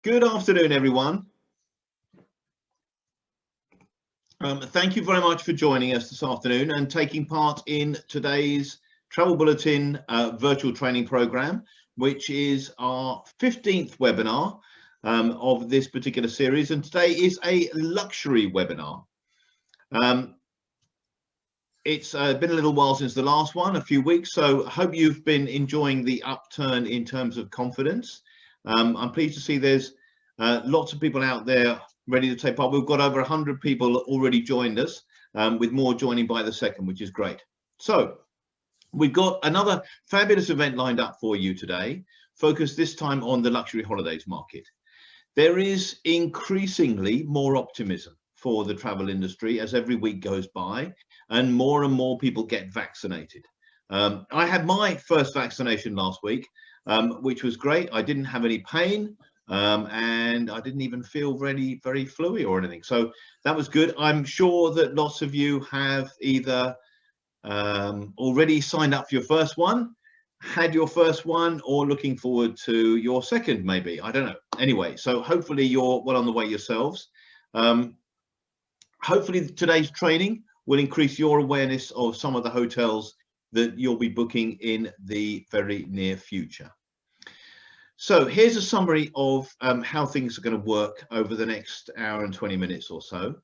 Good afternoon, everyone. Thank you very much for joining us this afternoon and taking part in today's Travel Bulletin virtual training program, which is our 15th webinar of this particular series. And today is a luxury webinar. It's been a little while since the last one, a few weeks, so I hope you've been enjoying the upturn in terms of confidence. I'm pleased to see there's lots of people out there ready to take part. We've got over 100 people already joined us, with more joining by the second, which is great. So we've got another fabulous event lined up for you today, focused this time on the luxury holidays market. There is increasingly more optimism for the travel industry as every week goes by and more people get vaccinated. I had my first vaccination last week, which was great. I didn't have any pain. And I didn't even feel very fluey or anything. So that was good. I'm sure that lots of you have either already signed up for your first one, had your first one, or looking forward to your second, maybe. I don't know. Anyway, so hopefully you're well on the way yourselves. Hopefully today's training will increase your awareness of some of the hotels that you'll be booking in the very near future. So here's a summary of how things are going to work over the next hour and 20 minutes or so.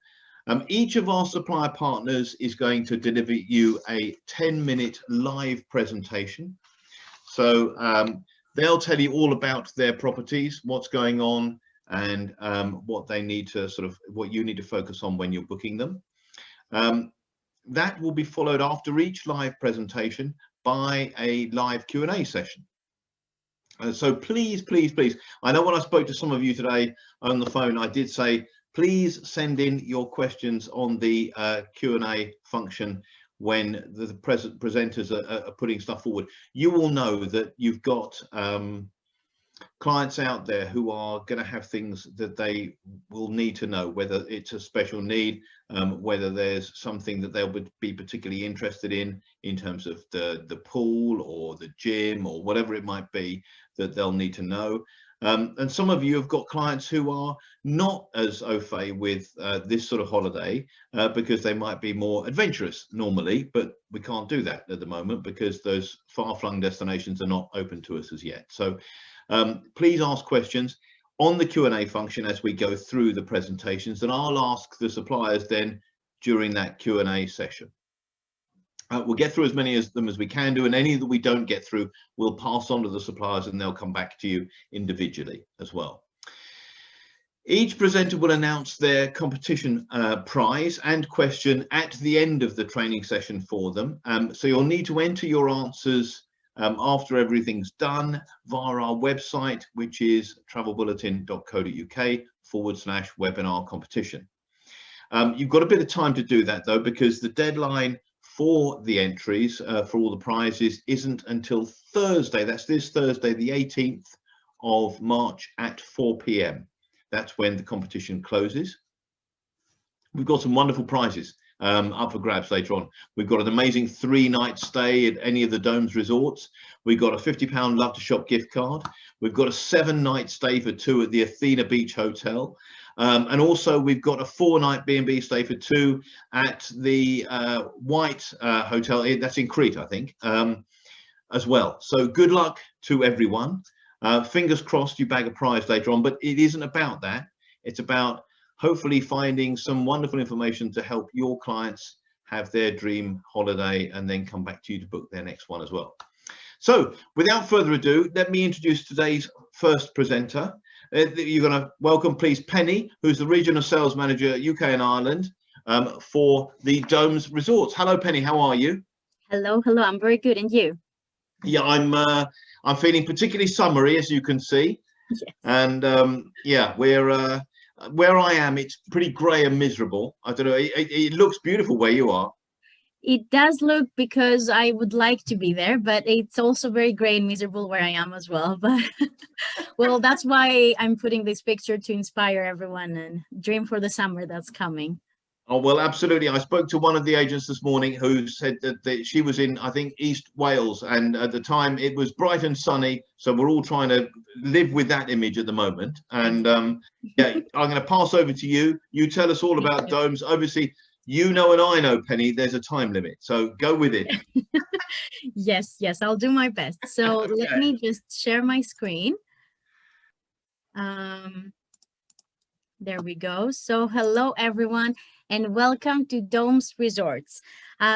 Each of our supplier partners is going to deliver you a 10-minute live presentation. So they'll tell you all about their properties, what's going on, and what they need to what you need to focus on when you're booking them. That will be followed after each live presentation by a live Q&A session. So please, I know when I spoke to some of you today on the phone, I did say, please send in your questions on the Q&A function when the presenters are putting stuff forward. You will know that you've got clients out there who are going to have things that they will need to know, whether it's a special need, whether there's something that they'll be particularly interested in terms of the pool or the gym or whatever it might be that they'll need to know. And some of you have got clients who are not as au fait with this sort of holiday because they might be more adventurous normally, but we can't do that at the moment because those far-flung destinations are not open to us as yet. So please ask questions on the Q&A function as we go through the presentations, and I'll ask the suppliers then during that Q&A session. We'll get through as many of them as we can do, and any that we don't get through, we'll pass on to the suppliers and they'll come back to you individually as well. Each presenter will announce their competition prize and question at the end of the training session for them. So you'll need to enter your answers after everything's done via our website, which is travelbulletin.co.uk/webinar competition. You've got a bit of time to do that though, because the deadline for the entries for all the prizes isn't until Thursday. That's this Thursday, the 18th of March at 4 p.m. That's when the competition closes. We've got some wonderful prizes up for grabs later on. We've got an amazing 3-night stay at any of the Domes resorts. We've got a £50 Love to Shop gift card. We've got a 7-night stay for 2 at the Athena Beach Hotel. And also we've got a 4-night B&B stay for 2 at the White Hotel, that's in Crete, I think, as well. So good luck to everyone. Fingers crossed you bag a prize later on, but it isn't about that. It's about hopefully finding some wonderful information to help your clients have their dream holiday and then come back to you to book their next one as well. So without further ado, let me introduce today's first presenter. You're going to welcome, please, Penny, who's the Regional Sales Manager UK and Ireland for the Domes Resorts. Hello, Penny. How are you? Hello. I'm very good. And you? Yeah, I'm feeling particularly summery, as you can see. Yes. And yeah, we're where I am. It's pretty grey and miserable. I don't know. It looks beautiful where you are. It does look, because I would like to be there, but it's also very grey and miserable where I am as well. But well, that's why I'm putting this picture to inspire everyone and dream for the summer that's coming. Oh, well, absolutely. I spoke to one of the agents this morning who said that she was in, I think, East Wales. And at the time it was bright and sunny. So we're all trying to live with that image at the moment. And yeah, I'm going to pass over to you. You tell us all about Domes. Obviously, you know and I know, Penny, there's a time limit. So go with it. Yes, I'll do my best. So Okay. let me just share my screen. There we go. So hello, everyone, and welcome to Domes Resorts.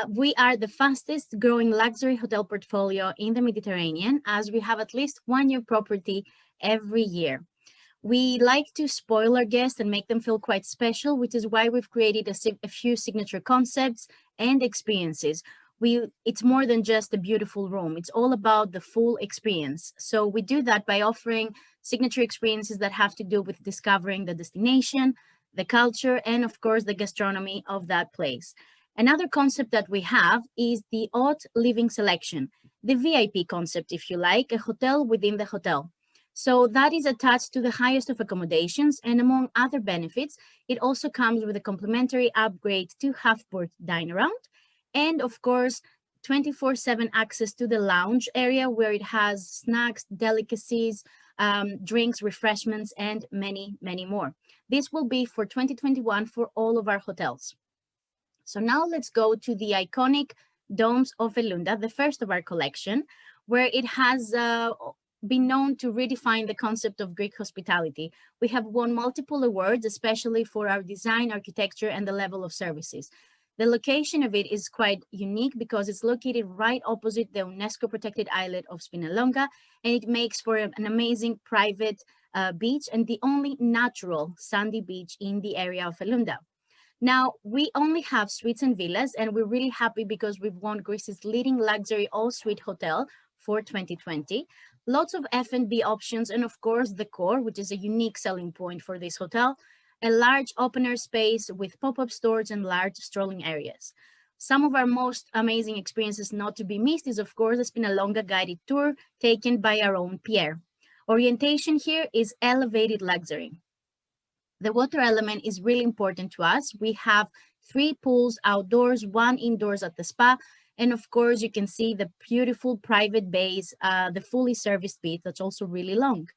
We are the fastest growing luxury hotel portfolio in the Mediterranean, as we have at least one new property every year. We like to spoil our guests and make them feel quite special, which is why we've created a few signature concepts and experiences. It's more than just a beautiful room. It's all about the full experience. So we do that by offering signature experiences that have to do with discovering the destination, the culture, and of course, the gastronomy of that place. Another concept that we have is the haute living selection, the VIP concept, if you like, a hotel within the hotel. So that is attached to the highest of accommodations, and among other benefits, it also comes with a complimentary upgrade to half-board dine around, and of course, 24/7 access to the lounge area where it has snacks, delicacies, drinks, refreshments, and many, many more. This will be for 2021 for all of our hotels. So now let's go to the iconic Domes of Elunda, the first of our collection, where it has been known to redefine the concept of Greek hospitality. We have won multiple awards, especially for our design, architecture, and the level of services. The location of it is quite unique because it's located right opposite the UNESCO protected islet of Spinalonga, and it makes for an amazing private beach and the only natural sandy beach in the area of Elunda. Now, we only have suites and villas, and we're really happy because we've won Greece's leading luxury all-suite hotel for 2020. Lots of F&B options, and of course, the core, which is a unique selling point for this hotel, a large open-air space with pop-up stores and large strolling areas. Some of our most amazing experiences not to be missed is, of course, the Spinalonga guided tour taken by our own Pierre. Orientation here is elevated luxury. The water element is really important to us. We have 3 pools outdoors, 1 indoors at the spa, and of course you can see the beautiful private bays, the fully serviced beach that's also really long.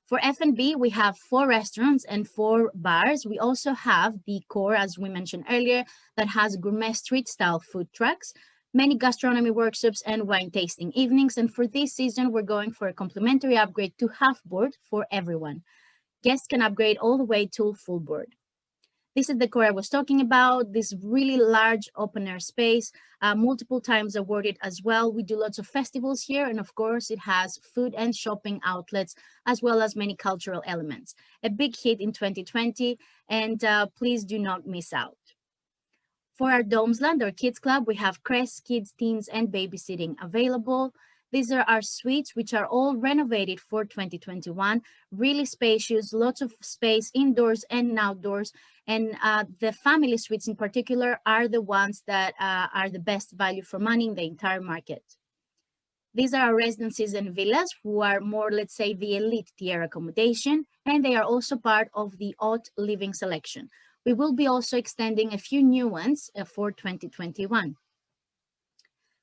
For F&B, we have 4 restaurants and 4 bars. We also have the core, as we mentioned earlier, that has gourmet street-style food trucks, many gastronomy workshops, and wine tasting evenings. And for this season, we're going for a complimentary upgrade to half-board for everyone. Guests can upgrade all the way to full board. This is the core I was talking about, this really large open air space, multiple times awarded as well. We do lots of festivals here, and of course it has food and shopping outlets, as well as many cultural elements. A big hit in 2020, and please do not miss out. For our Domesland or Kids Club, we have Crest, Kids, Teens, and babysitting available. These are our suites, which are all renovated for 2021, really spacious, lots of space indoors and outdoors. And the family suites in particular are the ones that are the best value for money in the entire market. These are our residences and villas, who are more, let's say, the elite tier accommodation, and they are also part of the haute living selection. We will be also extending a few new ones for 2021.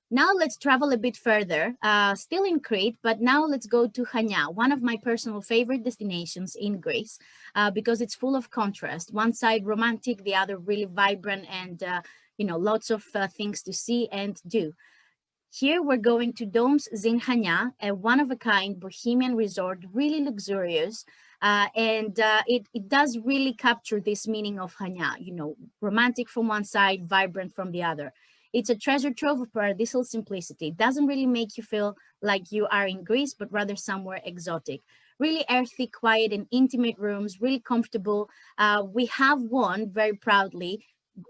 Now let's travel a bit further, still in Crete, but now let's go to Hanya, one of my personal favorite destinations in Greece, because it's full of contrast. One side romantic, the other really vibrant, and lots of things to see and do. Here we're going to Domes in Hanya, a one-of-a-kind bohemian resort, really luxurious, and it does really capture this meaning of Hanya, romantic from one side, vibrant from the other. It's a treasure trove of paradisal simplicity. It doesn't really make you feel like you are in Greece, but rather somewhere exotic. Really earthy, quiet, and intimate rooms, really comfortable. We have won very proudly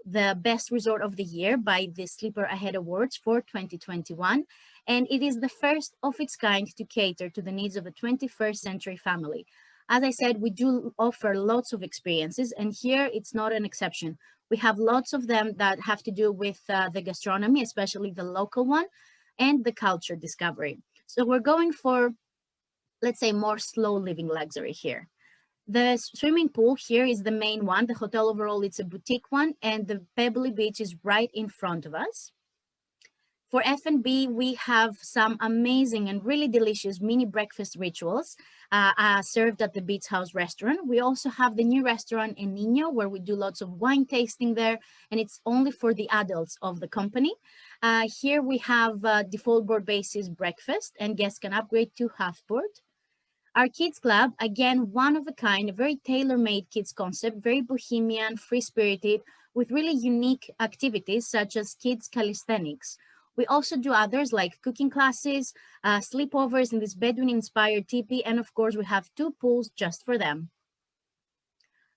the best resort of the year by the Sleeper Ahead Awards for 2021. And it is the first of its kind to cater to the needs of a 21st century family. As I said, we do offer lots of experiences, and here it's not an exception. We have lots of them that have to do with the gastronomy, especially the local one, and the culture discovery. So we're going for, let's say, more slow living luxury here. The swimming pool here is the main one. The hotel overall, it's a boutique one, and the Pebbly Beach is right in front of us. For F&B, we have some amazing and really delicious mini breakfast rituals served at the Beach House restaurant. We also have the new restaurant in Nino, where we do lots of wine tasting there, and it's only for the adults of the company. Here we have default board basis breakfast, and guests can upgrade to half board. Our kids club, again, one of a kind, a very tailor-made kids concept, very bohemian, free-spirited, with really unique activities such as kids calisthenics. We also do others like cooking classes, sleepovers in this Bedouin-inspired teepee, and of course, we have 2 pools just for them.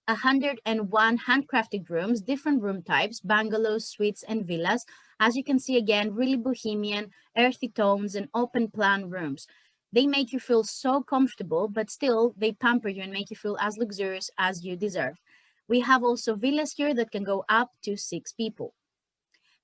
101 handcrafted rooms, different room types, bungalows, suites, and villas. As you can see, again, really bohemian, earthy tones, and open plan rooms. They make you feel so comfortable, but still they pamper you and make you feel as luxurious as you deserve. We have also villas here that can go up to 6 people.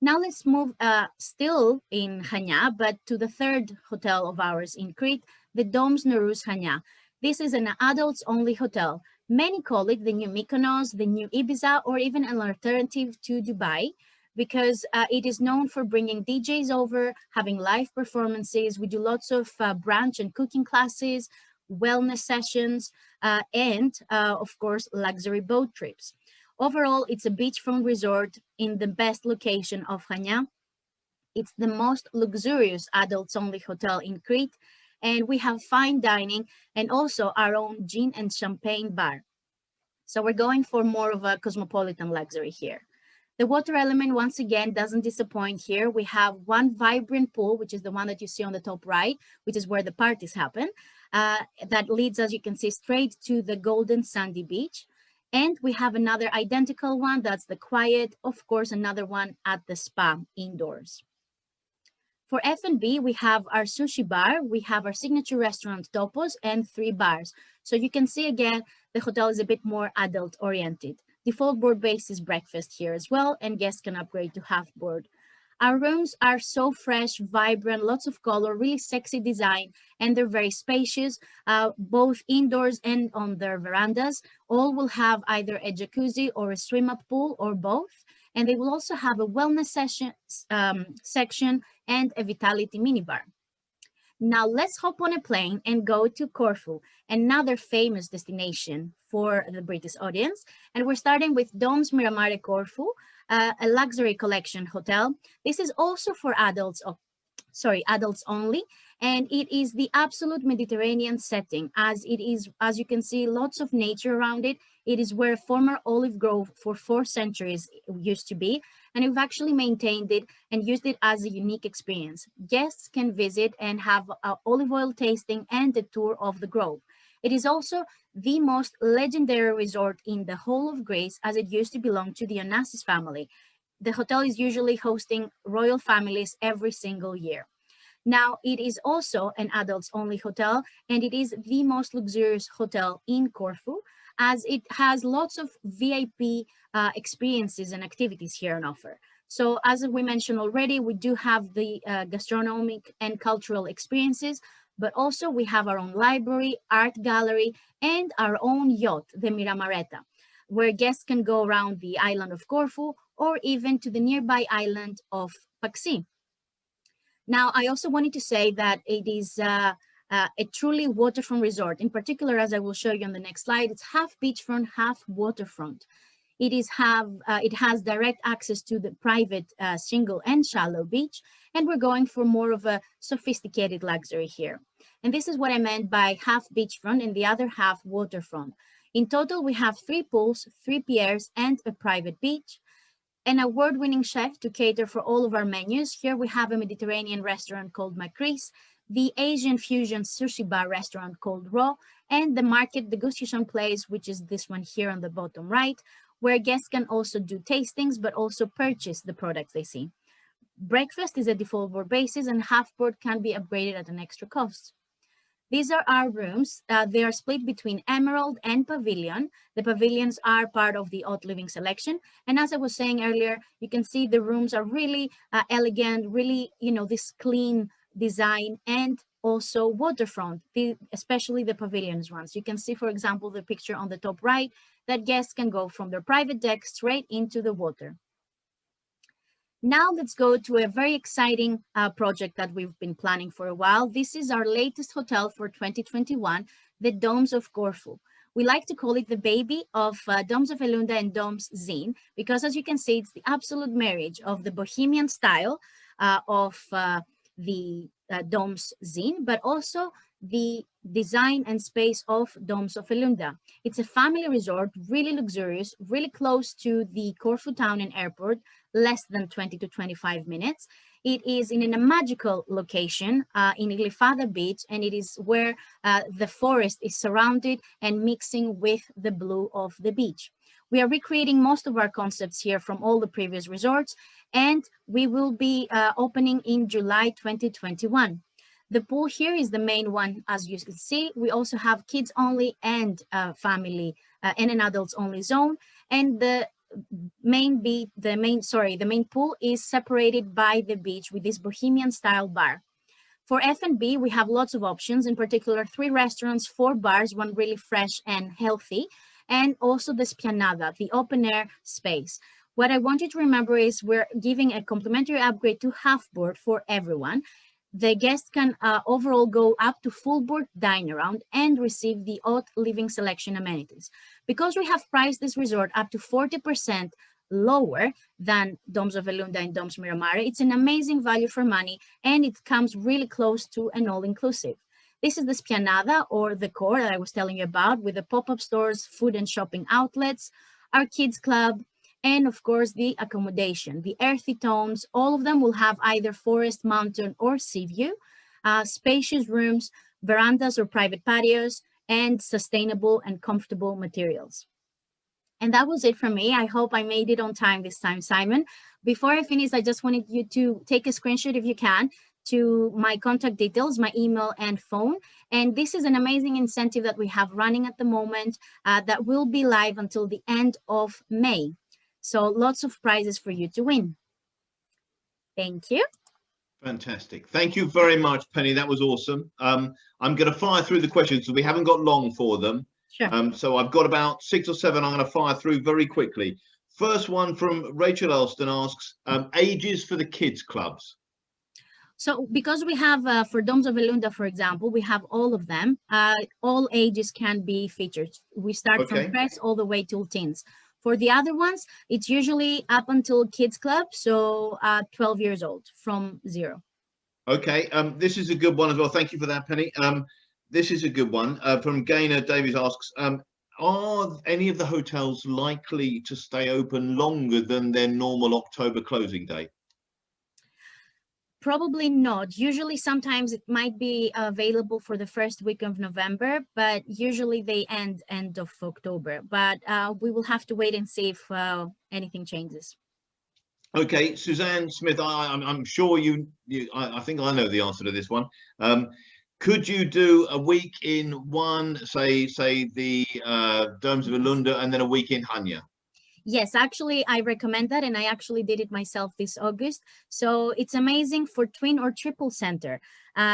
Now let's move still in Hanya, but to the third hotel of ours in Crete, the Domes Nurus Hanya. This is an adults-only hotel. Many call it the new Mykonos, the new Ibiza, or even an alternative to Dubai, because it is known for bringing DJs over, having live performances. We do lots of brunch and cooking classes, wellness sessions, and of course, luxury boat trips. Overall, it's a beachfront resort in the best location of Hanya. It's the most luxurious adults-only hotel in Crete, and we have fine dining and also our own gin and champagne bar. So we're going for more of a cosmopolitan luxury here. The water element, once again, doesn't disappoint here. We have one vibrant pool, which is the one that you see on the top right, which is where the parties happen. That leads, as you can see, straight to the golden sandy beach. And we have another identical one, that's the quiet, of course, another one at the spa indoors. For F&B, we have our sushi bar, we have our signature restaurant Topos, and 3 bars. So you can see again, the hotel is a bit more adult oriented. Default board basis breakfast here as well, and guests can upgrade to half board. Our rooms are so fresh, vibrant, lots of color, really sexy design, and they're very spacious, both indoors and on their verandas. All will have either a jacuzzi or a swim-up pool or both. And they will also have a wellness section and a Vitality minibar. Now let's hop on a plane and go to Corfu, another famous destination for the British audience. And we're starting with Domes Miramare Corfu, a luxury collection hotel. This is also for adults, adults only, and it is the absolute Mediterranean setting, as it is, as you can see, lots of nature around it. It is where a former olive grove for 4 centuries used to be, and we've actually maintained it and used it as a unique experience. Guests can visit and have olive oil tasting and a tour of the grove. It is also the most legendary resort in the whole of Greece, as it used to belong to the Onassis family. The hotel is usually hosting royal families every single year. Now, it is also an adults-only hotel, and it is the most luxurious hotel in Corfu, as it has lots of VIP experiences and activities here on offer. So as we mentioned already, we do have the gastronomic and cultural experiences, but also we have our own library, art gallery, and our own yacht, the Miramaretta, where guests can go around the island of Corfu or even to the nearby island of Paxi. Now, I also wanted to say that it is a truly waterfront resort. In particular, as I will show you on the next slide, it's half beachfront, half waterfront. It has direct access to the private single and shallow beach, and we're going for more of a sophisticated luxury here. And this is what I meant by half beachfront and the other half waterfront. In total, we have 3 pools, 3 piers, and a private beach. An award-winning chef to cater for all of our menus. Here we have a Mediterranean restaurant called Macris, the Asian fusion sushi bar restaurant called Raw, and the market degustation place, which is this one here on the bottom right, where guests can also do tastings, but also purchase the products they see. Breakfast is a default board basis, and half board can be upgraded at an extra cost. These are our rooms. They are split between Emerald and Pavilion. The pavilions are part of the Haute Living selection. And as I was saying earlier, you can see the rooms are really elegant, really, this clean design, and also waterfront, especially the pavilions ones. You can see, for example, the picture on the top right, that guests can go from their private deck straight into the water. Now let's go to a very exciting project that we've been planning for a while. This is our latest hotel for 2021, the Domes of Gorful. We like to call it the baby of Domes of Elunda and Domes Zine, because as you can see, it's the absolute marriage of the bohemian style of the Domes Zine, but also the design and space of Domes of Elunda. It's a family resort, really luxurious, really close to the Corfu town and airport, less than 20 to 25 minutes. It is in a magical location in Glyfada Beach, and it is where the forest is surrounded and mixing with the blue of the beach. We are recreating most of our concepts here from all the previous resorts, and we will be opening in July 2021. The pool here is the main one, as you can see. We also have kids only and family and an adults only zone, and the main pool is separated by the beach with this bohemian style bar. For F&B, we have lots of options, in particular 3 restaurants, 4 bars, one really fresh and healthy, and also the Spianada, the open air space. What I want you to remember is we're giving a complimentary upgrade to half board for everyone. The guests can overall go up to full board dine around and receive the haute living selection amenities. Because we have priced this resort up to 40% lower than Domes of Elunda and Domes Miramare, it's an amazing value for money, and it comes really close to an all-inclusive. This is the Spianada, or the core that I was telling you about, with the pop-up stores, food and shopping outlets, our kids club, and of course the accommodation, the earthy tones. All of them will have either forest, mountain, or sea view, spacious rooms, verandas or private patios, and sustainable and comfortable materials. And that was it from me. I hope I made it on time this time, Simon. Before I finish, I just wanted you to take a screenshot, if you can, to my contact details, my email and phone. And this is an amazing incentive that we have running at the moment that will be live until the end of May. So lots of prizes for you to win. Thank you. Fantastic. Thank you very much, Penny. That was awesome. I'm going to fire through the questions because we haven't got long for them. Sure. So I've got about 6 or 7 I'm going to fire through very quickly. First one from Rachel Elston asks, ages for the kids clubs. So because we have, for Domes of Elunda, for example, we have all of them. All ages can be featured. We start from press all the way till teens. For the other ones, it's usually up until kids club, so 12 years old from 0. Okay, this is a good one as well. Thank you for that, Penny. This is a good one from Gaynor Davies asks, are any of the hotels likely to stay open longer than their normal October closing date? Probably not. Usually, sometimes it might be available for the first week of November, but usually they end of October. But we will have to wait and see if anything changes. Okay, Suzanne Smith, I'm sure I think I know the answer to this one. Could you do a week in one, say the Domes of Elunda, and then a week in Hanya? Yes, actually, I recommend that, and I actually did it myself this August. So it's amazing for twin or triple center.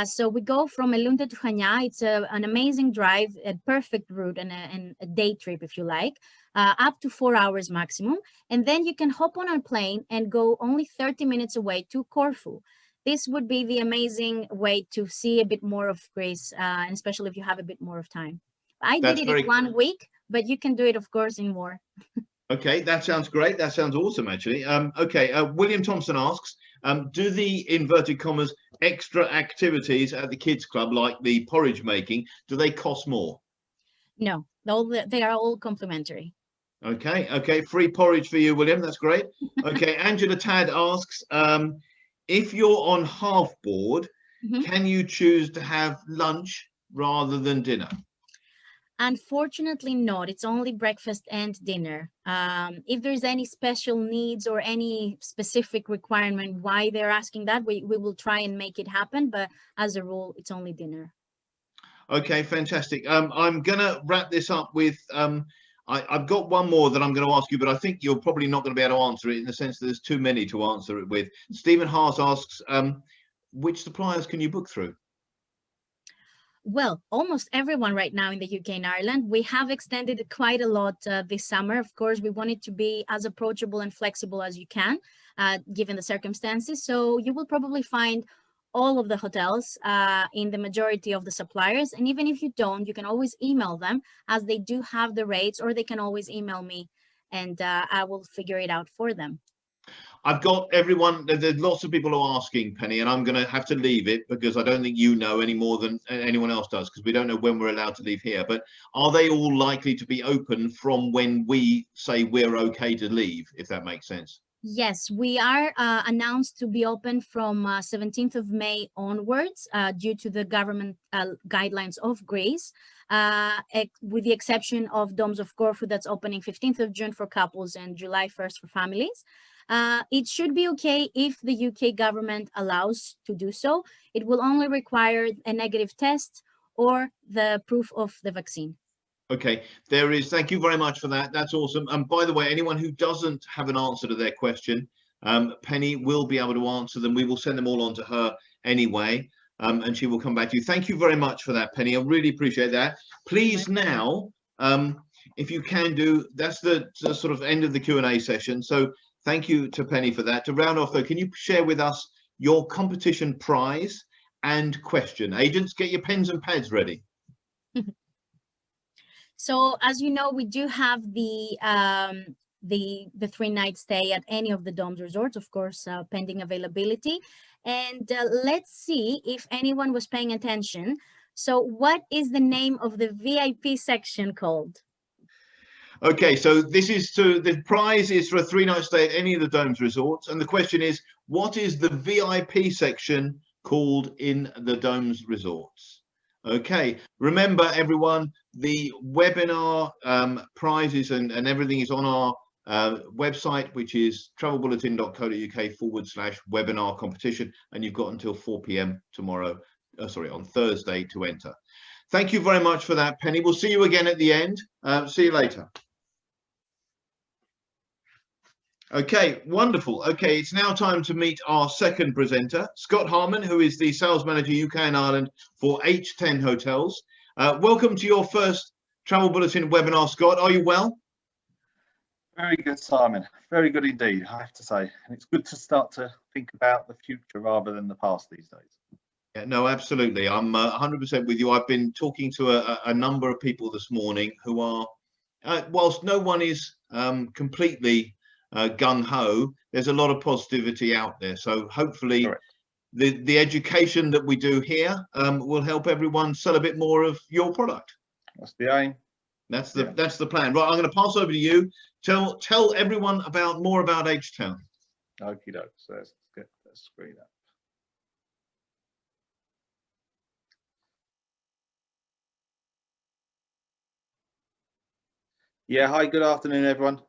So we go from Elunda to Hanya. It's an amazing drive, a perfect route, and a day trip, if you like, up to 4 hours maximum. And then you can hop on a plane and go only 30 minutes away to Corfu. This would be the amazing way to see a bit more of Greece, and especially if you have a bit more of time. I did it in 1 week, but you can do it, of course, in more. Okay, that sounds great. That sounds awesome, actually. William Thompson asks, do the inverted commas extra activities at the kids club, like the porridge making, do they cost more? No, they are all complimentary. Okay, free porridge for you, William. That's great. Okay, Angela Tad asks, if you're on half board, can you choose to have lunch rather than dinner? Unfortunately not. It's only breakfast and dinner. If there's any special needs or any specific requirement why they're asking that, we will try and make it happen, but as a rule, it's only dinner. Okay, fantastic. I'm gonna wrap this up with I've got one more that I'm going to ask you, but I think you're probably not going to be able to answer it in the sense that there's too many to answer it with. Stephen Haas asks, which suppliers can you book through? Well, almost everyone right now in the UK and Ireland. We have extended it quite a lot this summer. Of course, we want it to be as approachable and flexible as you can, given the circumstances. So you will probably find all of the hotels in the majority of the suppliers. And even if you don't, you can always email them, as they do have the rates, or they can always email me and I will figure it out for them. I've got everyone, there's lots of people who are asking, Penny, and I'm going to have to leave it because I don't think you know any more than anyone else does, because we don't know when we're allowed to leave here. But are they all likely to be open from when we say we're okay to leave, if that makes sense? Yes, we are announced to be open from 17th of May onwards due to the government guidelines of Greece, with the exception of Domes of Gorful that's opening 15th of June for couples and July 1st for families. It should be okay if the UK government allows to do so. It will only require a negative test or the proof of the vaccine. Okay, there is. Thank you very much for that. That's awesome. And by the way, anyone who doesn't have an answer to their question, Penny will be able to answer them. We will send them all on to her anyway, and she will come back to you. Thank you very much for that, Penny. I really appreciate that. Please now, if you can do, that's the sort of end of the Q&A session. So thank you to Penny for that. To round off though, can you share with us your competition prize and question? Agents, get your pens and pads ready. So as you know, we do have the 3-night stay at any of the Domes resorts, of course, pending availability. And let's see if anyone was paying attention. So what is the name of the VIP section called? Okay, so the prize is for a 3-night stay at any of the Domes resorts. And the question is, what is the VIP section called in the Domes resorts? Okay, remember everyone, the webinar prizes and everything is on our website, which is travelbulletin.co.uk/webinar competition. And you've got until 4 p.m. tomorrow, on Thursday to enter. Thank you very much for that, Penny. We'll see you again at the end. See you later. Okay, wonderful. Okay, it's now time to meet our second presenter, Scott Harman, who is the Sales Manager UK and Ireland for H10 Hotels. Welcome to your first Travel Bulletin webinar, Scott. Are you well? Very good, Simon. Very good indeed, I have to say. And it's good to start to think about the future rather than the past these days. Yeah, no, absolutely. I'm 100% with you. I've been talking to a number of people this morning who are, whilst no one is completely gung-ho, there's a lot of positivity out there. So hopefully the education that we do here will help everyone sell a bit more of your product. That's the aim. That's the plan. Right, I'm going to pass over to you. Tell everyone more about H10. Okie doke. So let's get that screen up. Yeah, hi, good afternoon, everyone.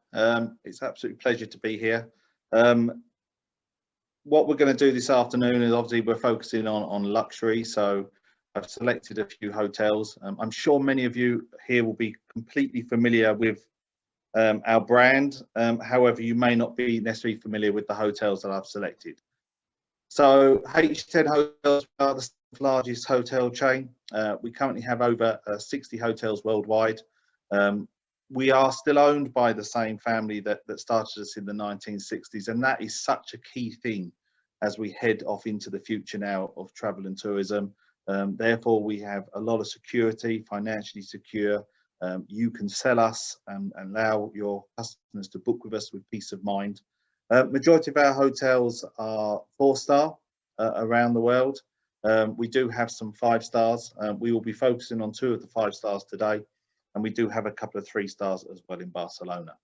It's an absolute pleasure to be here. What we're going to do this afternoon is obviously we're focusing on luxury. So I've selected a few hotels. I'm sure many of you here will be completely familiar with our brand. However, you may not be necessarily familiar with the hotels that I've selected. So H10 Hotels are the largest hotel chain. We currently have over 60 hotels worldwide. We are still owned by the same family that started us in the 1960s, and that is such a key thing as we head off into the future now of travel and tourism. Therefore, we have a lot of security, financially secure. You can sell us and allow your customers to book with us with peace of mind. Majority of our hotels are 4-star around the world. We do have some 5 stars. We will be focusing on 2 of the 5 stars today. And we do have a couple of 3 stars as well in Barcelona.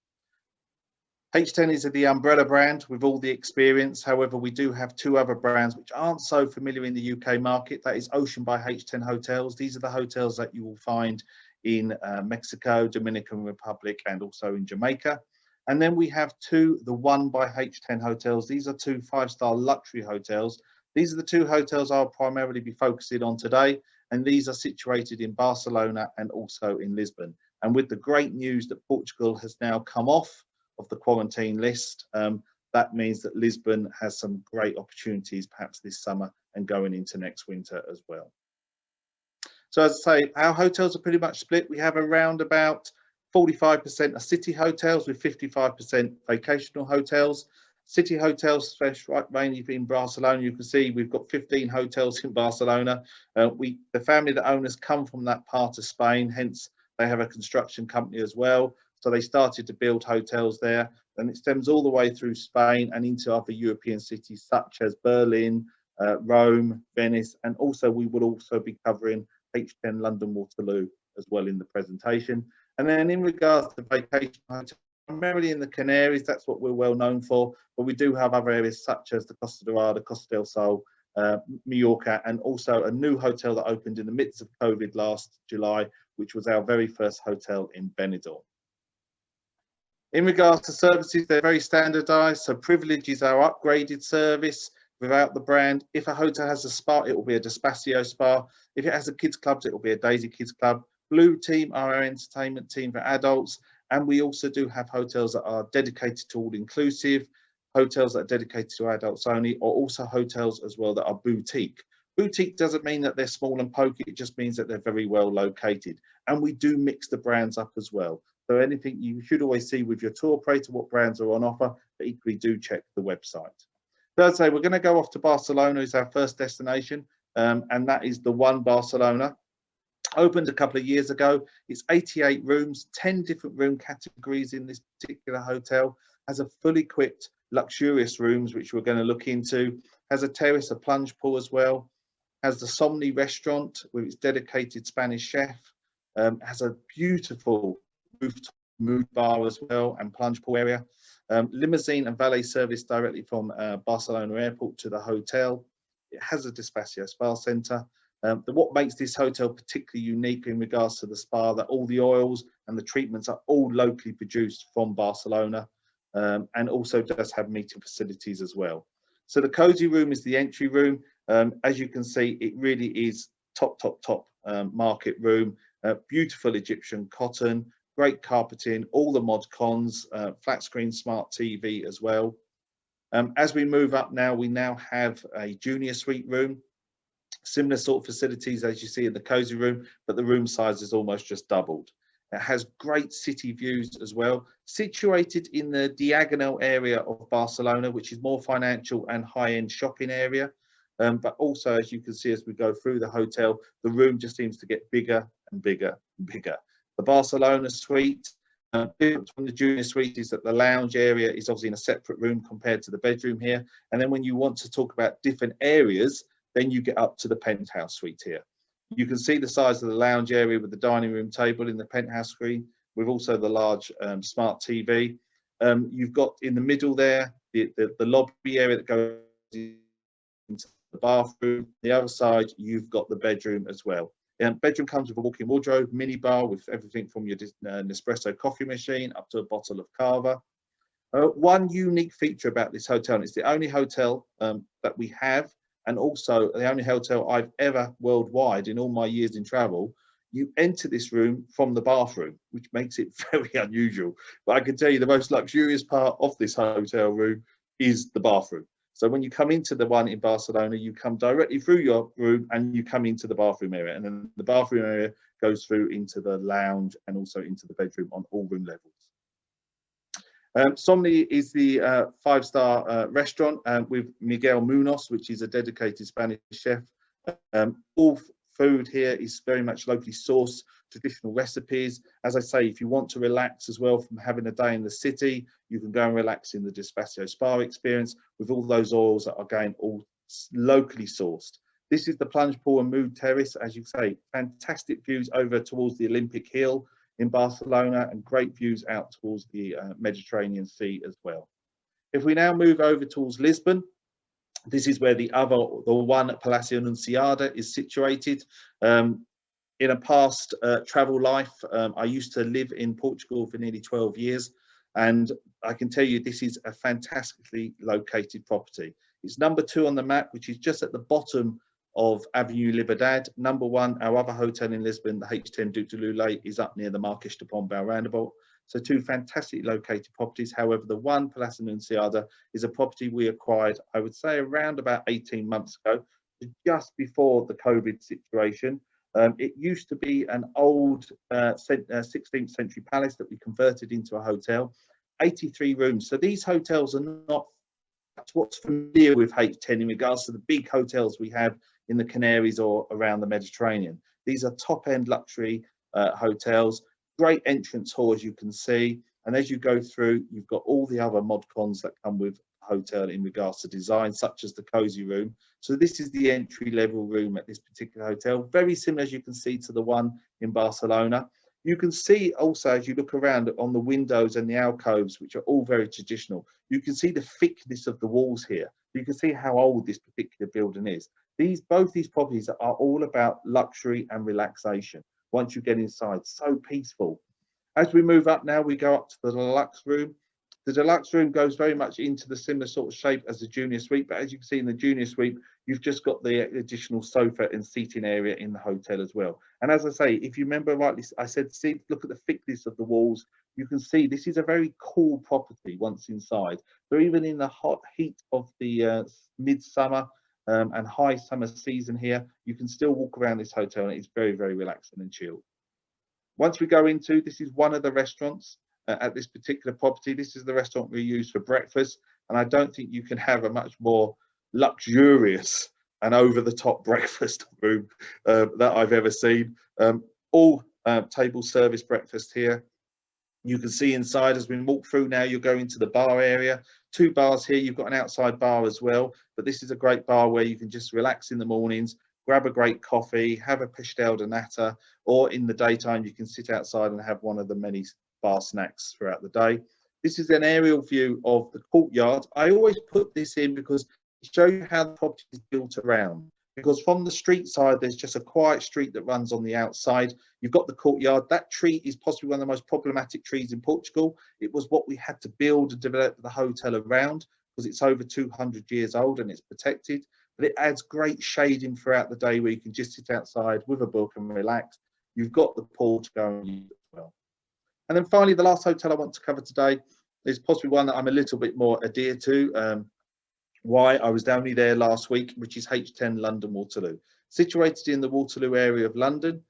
H10 is the umbrella brand with all the experience. However, we do have 2 other brands which aren't so familiar in the UK market. That is Ocean by H10 Hotels. These are the hotels that you will find in Mexico, Dominican Republic, and also in Jamaica. And then we have 2, the One by H10 Hotels. These are 2 5-star luxury hotels. These are the 2 hotels I'll primarily be focusing on today. And these are situated in Barcelona and also in Lisbon. And with the great news that Portugal has now come off of the quarantine list, that means that Lisbon has some great opportunities perhaps this summer and going into next winter as well. So as I say, our hotels are pretty much split. We have around about 45% are city hotels with 55% vacational hotels. City hotels, right, mainly in Barcelona. You can see we've got 15 hotels in Barcelona. The family that own us come from that part of Spain, hence they have a construction company as well. So they started to build hotels there, and it stems all the way through Spain and into other European cities such as Berlin, Rome, Venice, and also we will also be covering H10 London Waterloo as well in the presentation. And then in regards to vacation hotels, primarily in the Canaries, that's what we're well known for, but we do have other areas such as the Costa Dorada, Costa del Sol, Mallorca, and also a new hotel that opened in the midst of COVID last July, which was our very first hotel in Benidorm. In regards to services, they're very standardized. So privilege is our upgraded service without the brand. If a hotel has a spa, it will be a Despacio spa. If it has a kids club, it will be a Daisy Kids Club. Blue team are our entertainment team for adults. And we also do have hotels that are dedicated to all inclusive, hotels that are dedicated to adults only, or also hotels as well that are boutique. Boutique doesn't mean that they're small and pokey, it just means that they're very well located. And we do mix the brands up as well. So anything you should always see with your tour operator, what brands are on offer, but equally do check the website. So I'd say we're going to go off to Barcelona as our first destination, and that is the One Barcelona. Opened a couple of years ago. It's 88 rooms, 10 different room categories in this particular hotel. Has a fully equipped luxurious rooms, which we're going to look into. Has a terrace, a plunge pool as well. Has the Somni restaurant with its dedicated Spanish chef. Has a beautiful rooftop mood bar as well and plunge pool area. Limousine and valet service directly from Barcelona airport to the hotel. It has a Despacio spa centre. What makes this hotel particularly unique in regards to the spa, that all the oils and the treatments are all locally produced from Barcelona, and also does have meeting facilities as well. So the Cosy Room is the entry room. As you can see, it really is top market room. Beautiful Egyptian cotton, great carpeting, all the mod cons, flat screen smart TV as well. As we move up now, we now have a junior suite room. Similar sort of facilities as you see in the Cosy Room, but the room size is almost just doubled. It has great city views as well, situated in the diagonal area of Barcelona, which is more financial and high-end shopping area. But also, as you can see as we go through the hotel, the room just seems to get bigger and bigger and bigger. The Barcelona suite, different from the junior suite, is that the lounge area is obviously in a separate room compared to the bedroom here. And then when you want to talk about different areas, then you get up to the penthouse suite here. You can see the size of the lounge area with the dining room table in the penthouse screen, with also the large smart TV. You've got in the middle there the lobby area that goes into the bathroom. The other side, you've got the bedroom as well. Bedroom comes with a walk-in wardrobe, mini bar with everything from your Nespresso coffee machine up to a bottle of Cava. One unique feature about this hotel, and it's the only hotel that we have, and also the only hotel I've ever worldwide in all my years in travel, you enter this room from the bathroom, which makes it very unusual. But I can tell you the most luxurious part of this hotel room is the bathroom. So when you come into the one in Barcelona, you come directly through your room and you come into the bathroom area. And then the bathroom area goes through into the lounge and also into the bedroom on all room levels. Somni is the five-star restaurant with Miguel Munoz, which is a dedicated Spanish chef. All food here is very much locally sourced, traditional recipes. As I say, if you want to relax as well from having a day in the city, you can go and relax in the Despacio spa experience with all those oils that are again all locally sourced. This is the plunge pool and mood terrace, as you say, fantastic views over towards the Olympic Hill in Barcelona and great views out towards the Mediterranean Sea as well. If we now move over towards Lisbon, this is where the one at Palacio Anunciada is situated. In a past travel life, I used to live in Portugal for nearly 12 years, and I can tell you this is a fantastically located property. It's number 2 on the map, which is just at the bottom of Avenue Liberdade. Number 1, our other hotel in Lisbon, the H10 Duc de Lulé, is up near the Marquês de Pombal roundabout. So 2 fantastically located properties. However, the one, Palacio Anunciada, is a property we acquired, I would say, around about 18 months ago, just before the COVID situation. It used to be an old 16th century palace that we converted into a hotel. 83 rooms. So these hotels are not what's familiar with H10 in regards to the big hotels we have in the Canaries or around the Mediterranean. These are top-end luxury hotels, great entrance hall, as you can see. And as you go through, you've got all the other mod cons that come with a hotel in regards to design, such as the Cosy Room. So this is the entry-level room at this particular hotel, very similar, as you can see, to the one in Barcelona. You can see also, as you look around on the windows and the alcoves, which are all very traditional, you can see the thickness of the walls here. You can see how old this particular building is. Both these properties are all about luxury and relaxation. Once you get inside, so peaceful. As we move up now, we go up to the Deluxe Room. The Deluxe Room goes very much into the similar sort of shape as the Junior Suite, but as you can see in the Junior Suite, you've just got the additional sofa and seating area in the hotel as well. And as I say, if you remember rightly, I said, see, look at the thickness of the walls. You can see this is a very cool property once inside. So even in the hot heat of the midsummer and high summer season here, you can still walk around this hotel and it's very, very relaxing and chilled. Once we go into, this is one of the restaurants at this particular property. This is the restaurant we use for breakfast, and I don't think you can have a much more luxurious and over-the-top breakfast room that I've ever seen. All table service breakfast here. You can see inside as we walk through now, you're going to the bar area. 2 bars here, you've got an outside bar as well, but this is a great bar where you can just relax in the mornings, grab a great coffee, have a pastel de nata, or in the daytime you can sit outside and have one of the many bar snacks throughout the day. This is an aerial view of the courtyard. I always put this in because it shows you how the property is built around. Because from the street side, there's just a quiet street that runs on the outside. You've got the courtyard. That tree is possibly one of the most problematic trees in Portugal. It was what we had to build and develop the hotel around because it's over 200 years old and it's protected. But it adds great shading throughout the day where you can just sit outside with a book and relax. You've got the pool to go and use as well. And then finally, the last hotel I want to cover today is possibly one that I'm a little bit more adhered to. Why? I was only there last week, which is H10 London Waterloo. Situated in the Waterloo area of London,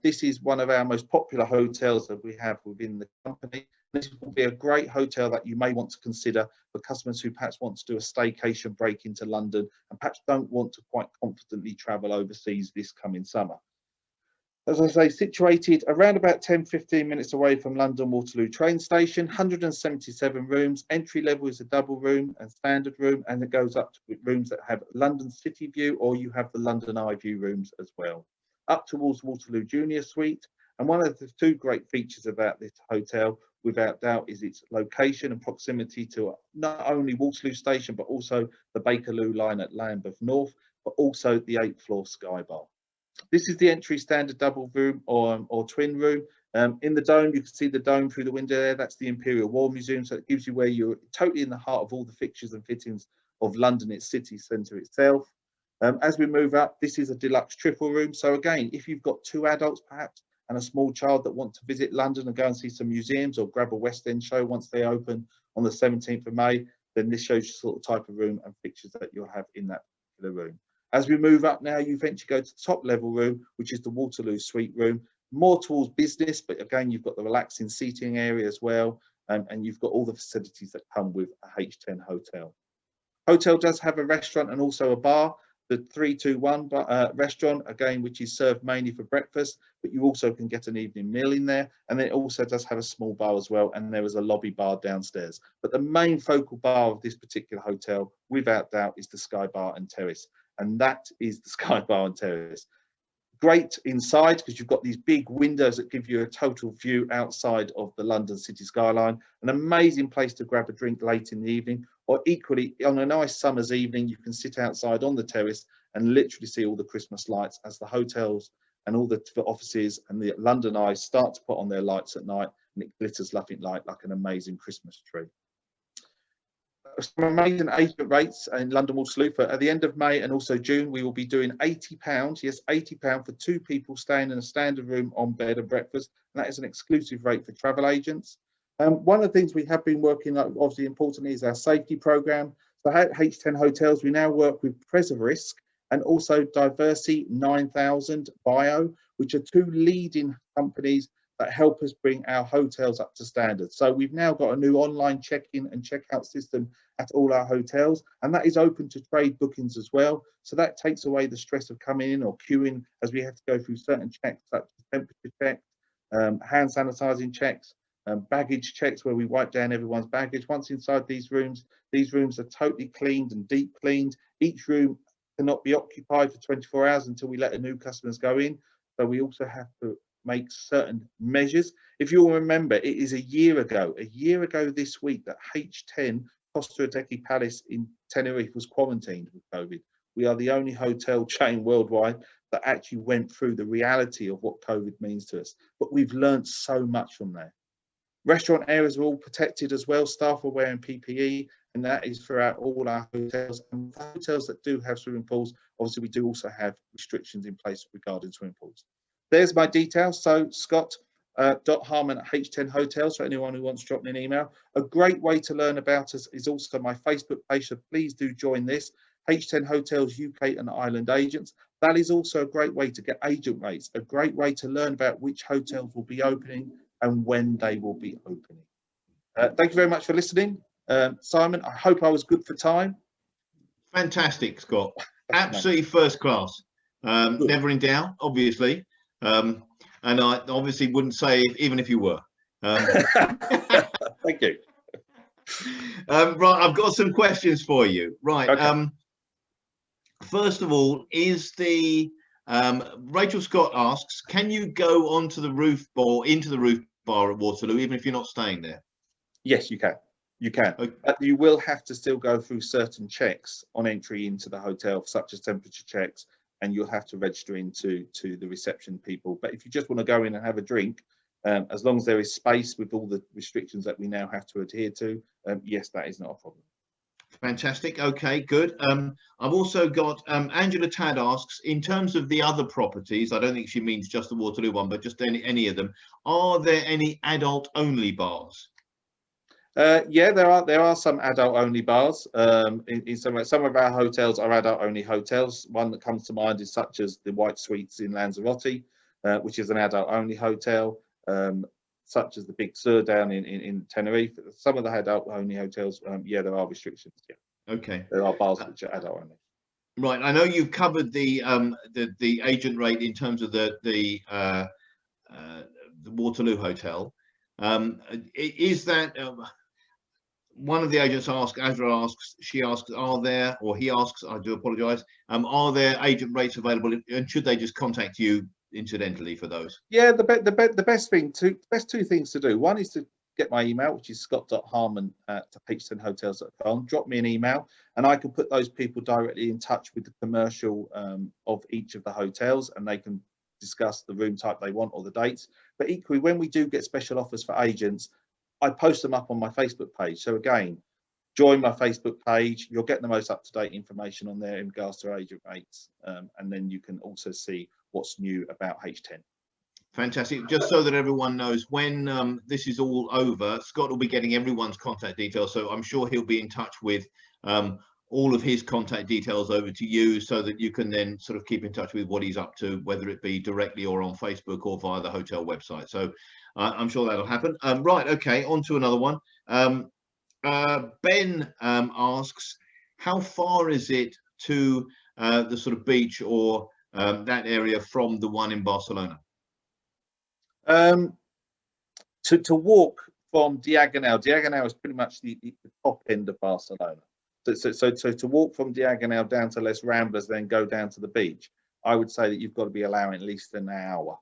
this is one of our most popular hotels that we have within the company. This will be a great hotel that you may want to consider for customers who perhaps want to do a staycation break into London and perhaps don't want to quite confidently travel overseas this coming summer. As I say, situated around about 10-15 minutes away from London Waterloo train station, 177 rooms. Entry level is a double room and standard room, and it goes up to rooms that have London City View, or you have the London Eye View rooms as well. Up towards Waterloo Junior Suite. And one of the 2 great features about this hotel, without doubt, is its location and proximity to not only Waterloo Station, but also the Bakerloo line at Lambeth North, but also the 8th floor Sky Bar. This is the entry standard double room or twin room. In the dome, you can see the dome through the window there. That's the Imperial War Museum. So it gives you where you're totally in the heart of all the fixtures and fittings of London, its city centre itself. As we move up, this is a deluxe triple room. So again, if you've got 2 adults perhaps and a small child that want to visit London and go and see some museums or grab a West End show once they open on the 17th of May, then this shows you the sort of type of room and fixtures that you'll have in that particular room. As we move up now, you eventually go to the top level room, which is the Waterloo Suite room, more towards business, but again, you've got the relaxing seating area as well, and you've got all the facilities that come with a H10 hotel. Hotel does have a restaurant and also a bar, the 321 restaurant, again, which is served mainly for breakfast, but you also can get an evening meal in there, and it also does have a small bar as well, and there is a lobby bar downstairs. But the main focal bar of this particular hotel, without doubt, is the Sky Bar and Terrace. And that is the Sky Bar and Terrace. Great inside because you've got these big windows that give you a total view outside of the London city skyline. An amazing place to grab a drink late in the evening, or equally on a nice summer's evening, you can sit outside on the terrace and literally see all the Christmas lights as the hotels and all the offices and the London Eye start to put on their lights at night, and it glitters like an amazing Christmas tree. Some amazing agent rates in London Waterloo. For at the end of May and also June, we will be doing £80, yes, £80 for 2 people staying in a standard room on bed and breakfast. And that is an exclusive rate for travel agents. One of the things we have been working on, obviously importantly, is our safety program. So at H10 Hotels, we now work with Risk, and also Diversity 9000 Bio, which are two leading companies that help us bring our hotels up to standard. So we've now got a new online check-in and check-out system at all our hotels, and that is open to trade bookings as well. So that takes away the stress of coming in or queuing as we have to go through certain checks such as temperature checks, hand sanitizing checks, baggage checks where we wipe down everyone's baggage. Once inside these rooms are totally cleaned and deep cleaned. Each room cannot be occupied for 24 hours until we let the new customers go in. So we also have to make certain measures. If you'll remember, it is a year ago this week that H10 Costa Palace in Tenerife was quarantined with COVID. We are the only hotel chain worldwide that actually went through the reality of what COVID means to us. But we've learned so much from that. Restaurant areas are all protected as well. Staff are wearing PPE, and that is throughout all our hotels. And for hotels that do have swimming pools, obviously we do also have restrictions in place regarding swimming pools. There's my details. So Scott Harman at H10 Hotels for anyone who wants to drop me an email. A great way to learn about us is also my Facebook page, so please do join this. H10 Hotels UK and Ireland Agents. That is also a great way to get agent rates, a great way to learn about which hotels will be opening and when they will be opening. Thank you very much for listening. Simon, I hope I was good for time. Fantastic, Scott. Absolutely first class. Never in doubt, obviously. And I obviously wouldn't say even if you were. Thank you. Right, I've got some questions for you. Right. Okay. First of all, is the Rachel Scott asks, can you go onto the roof or into the roof bar at Waterloo even if you're not staying there? Yes, you can. You can. Okay. But you will have to still go through certain checks on entry into the hotel, such as temperature checks, and you'll have to register into the reception people. But if you just want to go in and have a drink, as long as there is space with all the restrictions that we now have to adhere to, yes, that is not a problem. Fantastic. Okay, good. I've also got Angela Tad asks, in terms of the other properties, I don't think she means just the Waterloo one, but just any of them, are there any adult only bars? Yeah, there are some adult only bars. In some of our hotels are adult only hotels. One that comes to mind is such as the White Suites in Lanzarote, which is an adult only hotel, such as the Big Sur down in Tenerife. Some of the adult only hotels, yeah, there are restrictions. Yeah. Okay. There are bars which are adult only. Right. I know you've covered the agent rate in terms of the Waterloo hotel. Is that one of the agents asks, Azra asks, she asks, are there, or he asks, I do apologise, are there agent rates available, and should they just contact you incidentally for those? Yeah, the best two things to do. One is to get my email, which is scott.harman@h10hotels.com. Drop me an email, and I can put those people directly in touch with the commercial of each of the hotels, and they can discuss the room type they want or the dates. But equally, when we do get special offers for agents, I post them up on my Facebook page. So again, join my Facebook page. You'll get the most up-to-date information on there in regards to agent rates, and then you can also see what's new about H10. Fantastic. Just so that everyone knows, when this is all over, Scott will be getting everyone's contact details. So I'm sure he'll be in touch with all of his contact details over to you, so that you can then sort of keep in touch with what he's up to, whether it be directly or on Facebook or via the hotel website. So I'm sure that'll happen. Right. Okay. On to another one. Ben asks, how far is it to the sort of beach or that area from the one in Barcelona? To walk from Diagonal is pretty much the top end of Barcelona. So to walk from Diagonal down to Les Ramblas, then go down to the beach, I would say that you've got to be allowing at least an hour.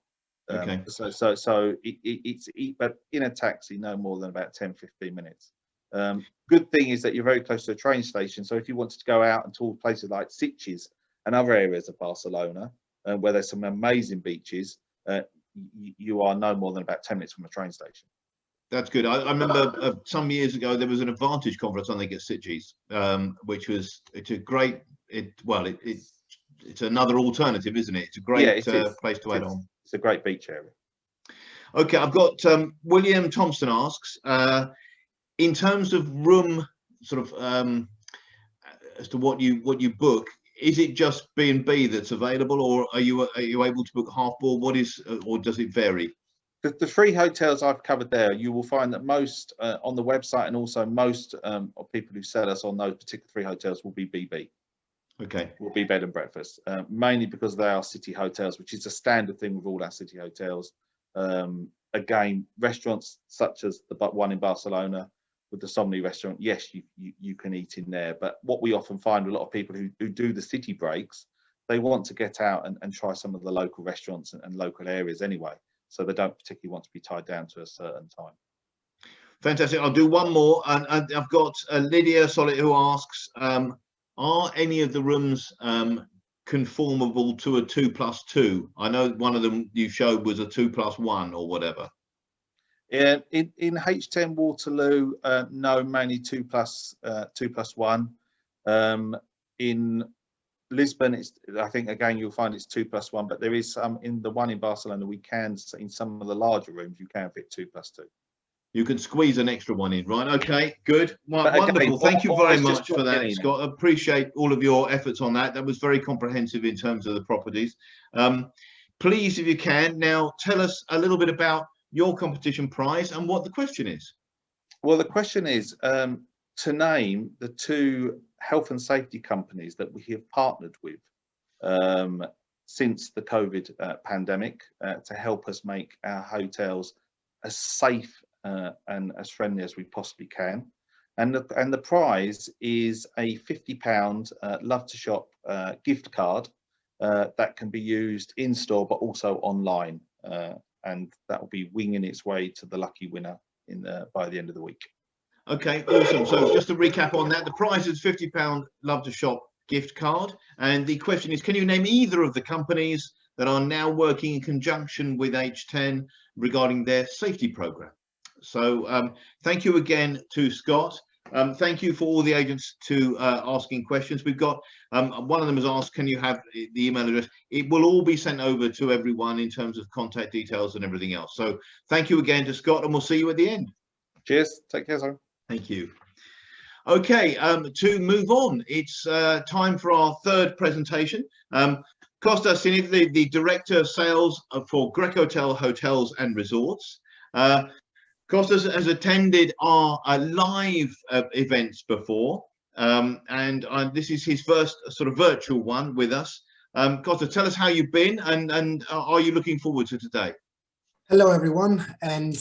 Okay. So it's but in a taxi, no more than about 10-15 minutes. Good thing is that you're very close to a train station. So if you wanted to go out and tour places like Sitges and other areas of Barcelona, where there's some amazing beaches, you are no more than about 10 minutes from a train station. That's good. I remember some years ago there was an Advantage conference, I think, at Sitges, which was it's another alternative, isn't it? It's a great place to add on. It's a great beach area. Okay, I've got William Thompson asks, in terms of room, sort of as to what you book, is it just B&B that's available, or are you able to book half board? What is, or does it vary? The 3 hotels I've covered there, you will find that most on the website, and also most of people who sell us on those particular 3 hotels will be BB. Okay. Will be bed and breakfast, mainly because they are city hotels, which is a standard thing with all our city hotels. Again, restaurants such as the one in Barcelona with the Somni restaurant, yes, you can eat in there. But what we often find with a lot of people who do the city breaks, they want to get out and try some of the local restaurants and local areas anyway. So they don't particularly want to be tied down to a certain time. Fantastic. I'll do one more. And I've got Lydia Solid who asks, are any of the rooms conformable to a 2+2? I know one of them you showed was a 2+1 or whatever. In H10 Waterloo, no, mainly 2+1. In Lisbon, I think again you'll find it's 2+1, but there is some in the one in Barcelona. We can, in some of the larger rooms, you can fit 2+2. You can squeeze an extra one in, right? Okay, good. Well, But wonderful. again, Thank you very always just much for that, in. Scott. Appreciate all of your efforts on that. That was very comprehensive in terms of the properties. Please, if you can, now tell us a little bit about your competition prize and what the question is. Well, the question is to name the 2 health and safety companies that we have partnered with since the COVID pandemic to help us make our hotels as safe and as friendly as we possibly can. And the prize is a £50 Love to Shop gift card that can be used in store but also online, and that will be winging its way to the lucky winner by the end of the week. Okay, awesome. So just to recap on that, the prize is £50 Love to Shop gift card, and the question is, can you name either of the companies that are now working in conjunction with H10 regarding their safety program? So thank you again to Scott. Thank you for all the agents to asking questions. We've got one of them has asked, can you have the email address? It will all be sent over to everyone in terms of contact details and everything else. So thank you again to Scott, and we'll see you at the end. Cheers. Take care, sir. Thank you. Okay, to move on, it's time for our third presentation. Kostas Sinif, the Director of Sales for Grecotel Hotels and Resorts. Kostas has attended our live events before, and this is his first sort of virtual one with us. Kostas, tell us how you've been, and are you looking forward to today? Hello, everyone, and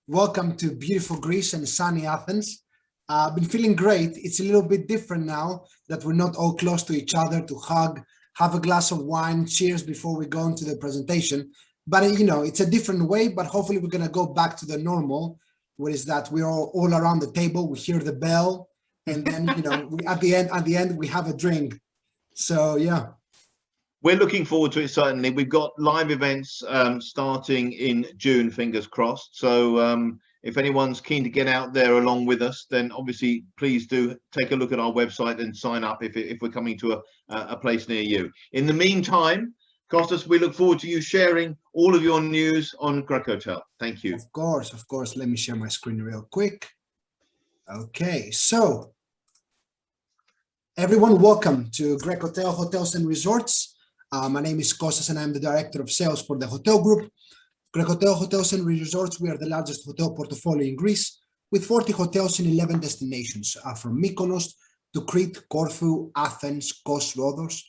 welcome to beautiful Greece and sunny Athens. I've been feeling great. It's a little bit different now that we're not all close to each other to hug, have a glass of wine, cheers before we go into the presentation. But, you know, it's a different way, but hopefully we're going to go back to the normal, what is that we're all around the table, we hear the bell, and then, you know, at the end, we have a drink. So, yeah. We're looking forward to it, certainly. We've got live events starting in June, fingers crossed. So if anyone's keen to get out there along with us, then obviously please do take a look at our website and sign up if we're coming to a place near you. In the meantime, Kostas, we look forward to you sharing all of your news on Grecotel. Thank you. Of course. Let me share my screen real quick. Okay, so everyone, welcome to Grecotel Hotels and Resorts. My name is Kostas and I'm the Director of Sales for the hotel group. Grecotel Hotels and Resorts, we are the largest hotel portfolio in Greece with 40 hotels in 11 destinations from Mykonos to Crete, Corfu, Athens, Kos, Rhodos.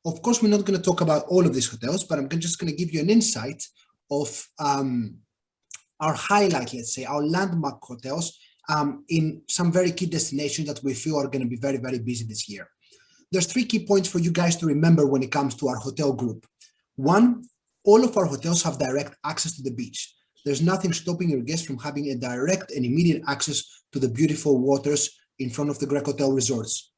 Of course, we're not going to talk about all of these hotels, but I'm just going to give you an insight of our highlight, let's say, our landmark hotels in some very key destinations that we feel are going to be very, very busy this year. There's 3 key points for you guys to remember when it comes to our hotel group. 1, all of our hotels have direct access to the beach. There's nothing stopping your guests from having a direct and immediate access to the beautiful waters in front of the Grecotel resorts.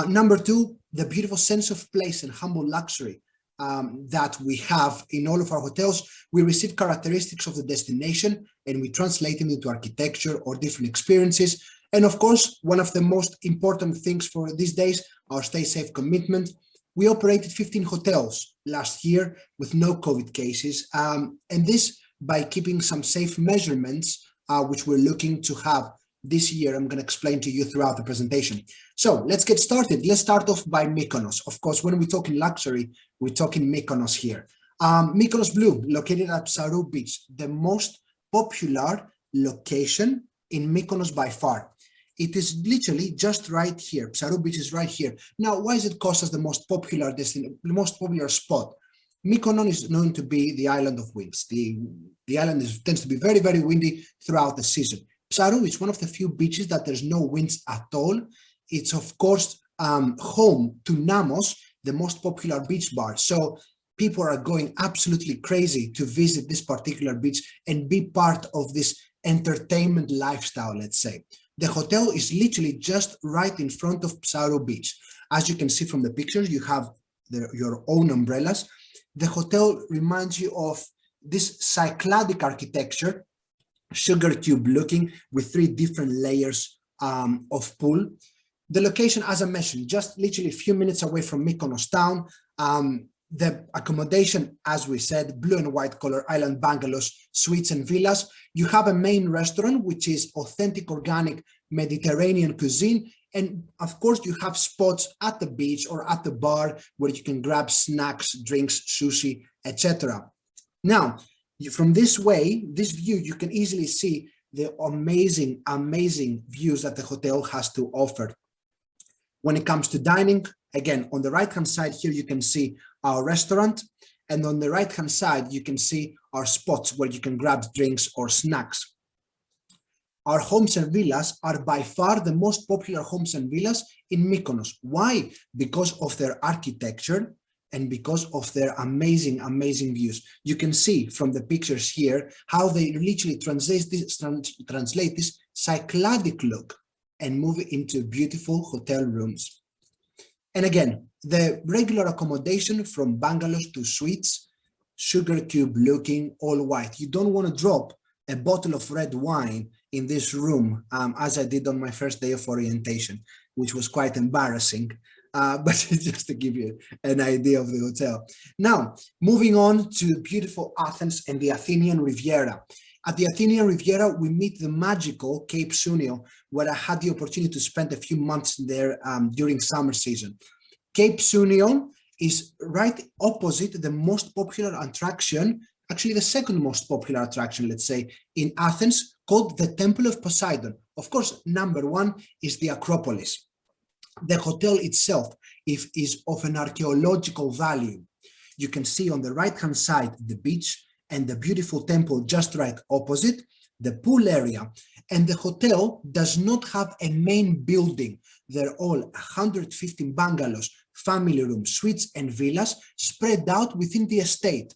Number 2, the beautiful sense of place and humble luxury that we have in all of our hotels. We receive characteristics of the destination and we translate them into architecture or different experiences. And of course, one of the most important things for these days, our Stay Safe commitment. We operated 15 hotels last year with no COVID cases. And this by keeping some safe measurements, which we're looking to have this year I'm going to explain to you throughout the presentation. So let's get started. Let's start off by Mykonos. Of course, when we're talking luxury, we're talking Mykonos here. Mykonos Blue, located at Psarou Beach, the most popular location in Mykonos by far. It is literally just right here. Psarou Beach is right here. Now, why is it Kostas the most popular destination, the most popular spot? Mykonos is known to be the island of winds. The island tends to be very, very windy throughout the season. Psarou is one of the few beaches that there's no winds at all. It's, of course, home to Namos, the most popular beach bar. So people are going absolutely crazy to visit this particular beach and be part of this entertainment lifestyle, let's say. The hotel is literally just right in front of Psarou Beach. As you can see from the pictures, you have your own umbrellas. The hotel reminds you of this Cycladic architecture, sugar cube looking, with 3 different layers of pool. The location, as I mentioned, just literally a few minutes away from Mykonos town. The accommodation, as we said, blue and white color island bungalows, suites and villas. You have a main restaurant, which is authentic organic Mediterranean cuisine. And of course, you have spots at the beach or at the bar where you can grab snacks, drinks, sushi, etc. Now, from this view, you can easily see the amazing, amazing views that the hotel has to offer. When it comes to dining, again, on the right-hand side here, you can see our restaurant. And on the right-hand side, you can see our spots where you can grab drinks or snacks. Our homes and villas are by far the most popular homes and villas in Mykonos. Why? Because of their architecture and because of their amazing, amazing views. You can see from the pictures here how they literally translate this Cycladic look and move it into beautiful hotel rooms. And again, the regular accommodation from bungalows to suites, sugar cube looking, all white. You don't want to drop a bottle of red wine in this room, as I did on my first day of orientation, which was quite embarrassing, but just to give you an idea of the hotel. Now, moving on to beautiful Athens and the Athenian Riviera. At the Athenian Riviera, we meet the magical Cape Sunio, where I had the opportunity to spend a few months there during summer season. Cape Sunio is right opposite the most popular attraction, actually the second most popular attraction, let's say, in Athens, called the Temple of Poseidon. Of course, number 1 is the Acropolis. The hotel itself is of an archaeological value. You can see on the right-hand side the beach and the beautiful temple just right opposite, the pool area. And the hotel does not have a main building. They're all 115 bungalows, family rooms, suites, and villas spread out within the estate.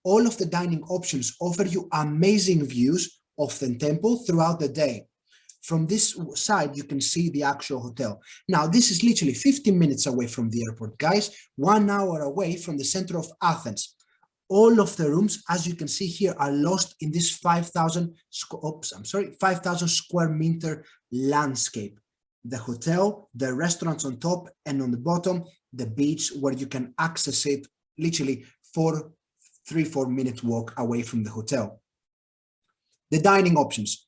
All of the dining options offer you amazing views of the temple throughout the day. From this side, you can see the actual hotel. Now, this is literally 15 minutes away from the airport, guys, 1 hour away from the center of Athens. All of the rooms, as you can see here, are lost in this 5,000 square meter landscape. The hotel, the restaurants on top, and on the bottom, the beach where you can access it literally 3-4 minute walk away from the hotel. The dining options.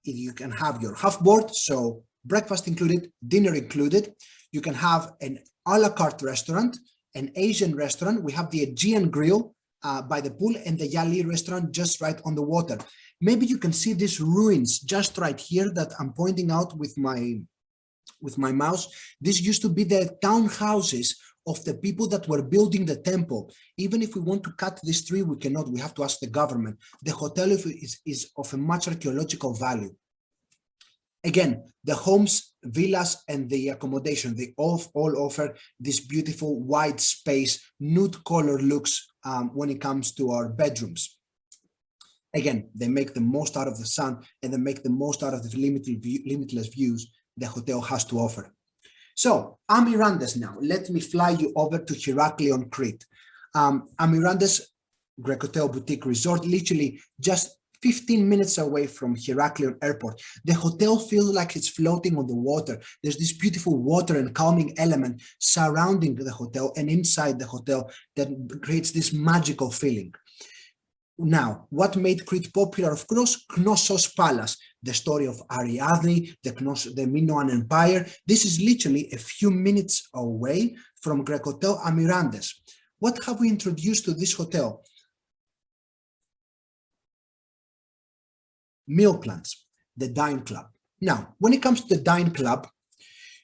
You can have your half board, so breakfast included, dinner included. You can have an a la carte restaurant, an Asian restaurant. We have the Aegean Grill by the pool and the Yali restaurant just right on the water. Maybe you can see these ruins just right here that I'm pointing out with my mouse. This used to be the townhouses of the people that were building the temple. Even if we want to cut this tree, we cannot. We have to ask the government. The hotel is of a much archaeological value. Again, the homes, villas, and the accommodation, they all offer this beautiful wide space, nude color looks when it comes to our bedrooms. Again, they make the most out of the sun and they make the most out of the limitless views the hotel has to offer. So, Amirandes now. Let me fly you over to Heraklion, Crete. Amirandes Grecotel Boutique Resort, literally just 15 minutes away from Heraklion Airport. The hotel feels like it's floating on the water. There's this beautiful water and calming element surrounding the hotel and inside the hotel that creates this magical feeling. Now, what made Crete popular? Of course, Knossos Palace, the story of Ariadne, the Minoan Empire. This is literally a few minutes away from Grecotel Amirandes. What have we introduced to this hotel? Meal plans, the Dine Club. Now, when it comes to the Dine Club,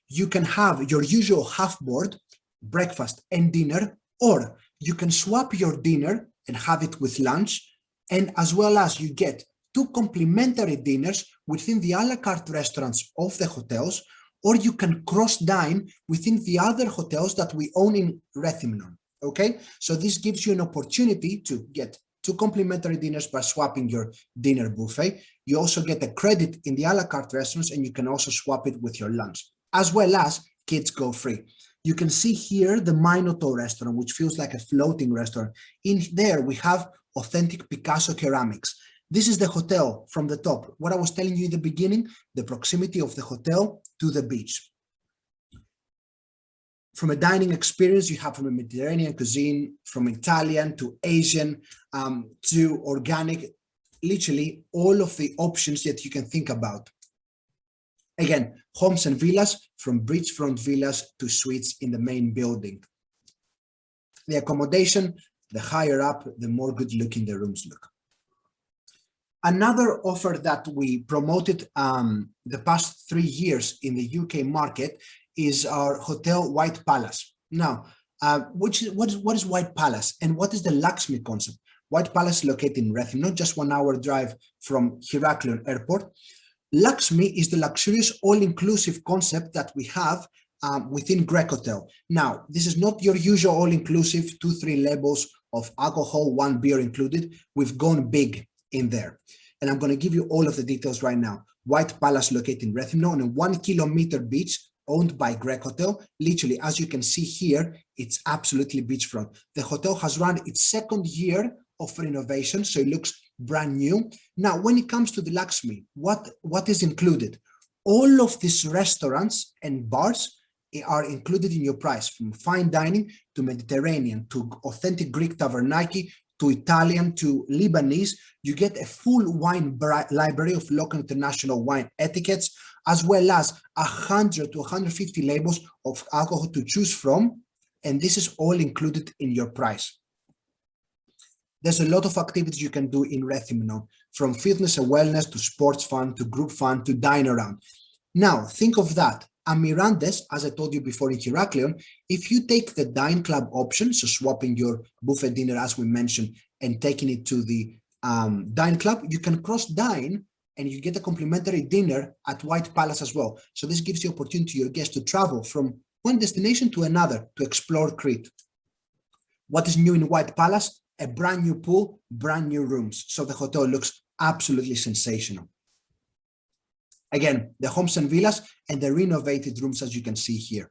you can have your usual half board, breakfast and dinner, or you can swap your dinner and have it with lunch, and as well as you get 2 complimentary dinners within the a la carte restaurants of the hotels, or you can cross dine within the other hotels that we own in Rethymnon. Okay, so this gives you an opportunity to get 2 complimentary dinners by swapping your dinner buffet. You also get a credit in the a la carte restaurants, and you can also swap it with your lunch, as well as kids go free. You can see here the Minotaur restaurant, which feels like a floating restaurant. In there, we have authentic Picasso ceramics. This is the hotel from the top. What I was telling you in the beginning, the proximity of the hotel to the beach. From a dining experience, you have from a Mediterranean cuisine, from Italian to Asian to organic, literally all of the options that you can think about. Again, homes and villas, from beachfront villas to suites in the main building. The accommodation, the higher up, the more good looking the rooms look. Another offer that we promoted the past 3 years in the UK market is our Hotel White Palace. Now, what is White Palace and what is the Laxmi concept? White Palace is located in Rethymnon, just 1 hour drive from Heraklion Airport. Laxmi is the luxurious all-inclusive concept that we have within Grecotel. Now, this is not your usual all-inclusive 2-3 labels of alcohol, 1 beer included. We've gone big in there. And I'm going to give you all of the details right now. White Palace located in Rethymnon on a 1 kilometer beach owned by Grecotel. Literally, as you can see here, it's absolutely beachfront. The hotel has run its 2nd year of renovation, so it looks brand new. Now, when it comes to the Laxmi, what is included? All of these restaurants and bars are included in your price, from fine dining to Mediterranean to authentic Greek tavernaki to Italian to Lebanese. You get a full wine library of local international wine etiquettes, as well as 100 to 150 labels of alcohol to choose from, and this is all included in your price. There's a lot of activities you can do in Rethymnon, from fitness and wellness to sports fun to group fun to dine around. Now, think of that. Amirandes, as I told you before in Heraklion, if you take the Dine Club option, so swapping your buffet dinner as we mentioned and taking it to the Dine Club, you can cross dine and you get a complimentary dinner at White Palace as well. So this gives the opportunity to your guests to travel from one destination to another to explore Crete. What is new in White Palace? A brand new pool, brand new rooms. So the hotel looks absolutely sensational. Again, the homes and villas and the renovated rooms, as you can see here.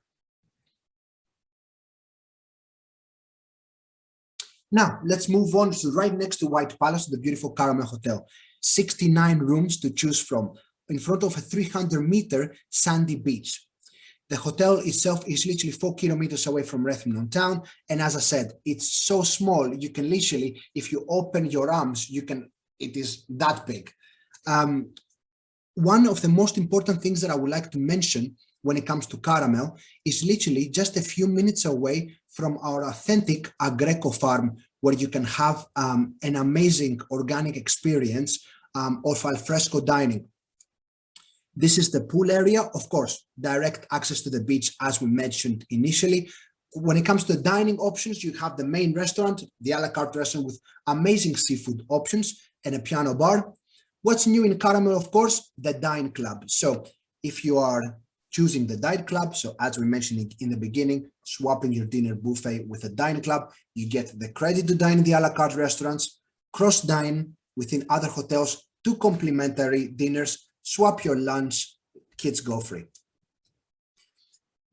Now, let's move on to right next to White Palace, the beautiful Caramel Hotel. 69 rooms to choose from in front of a 300-meter sandy beach. The hotel itself is literally 4 kilometers away from Rethymnon town. And as I said, it's so small, you can literally, if you open your arms, it is that big. One of the most important things that I would like to mention when it comes to Caramel is literally just a few minutes away from our authentic Greco farm, where you can have an amazing organic experience of Alfresco Dining. This is the pool area, of course, direct access to the beach, as we mentioned initially. When it comes to dining options, you have the main restaurant, the a la carte restaurant with amazing seafood options and a piano bar. What's new in Caramel, of course, the Dine Club. So if you are choosing the Dine Club, so as we mentioned in the beginning, swapping your dinner buffet with a Dine Club, you get the credit to dine in the a la carte restaurants, cross dine within other hotels, 2 complimentary dinners, swap your lunch, kids go free.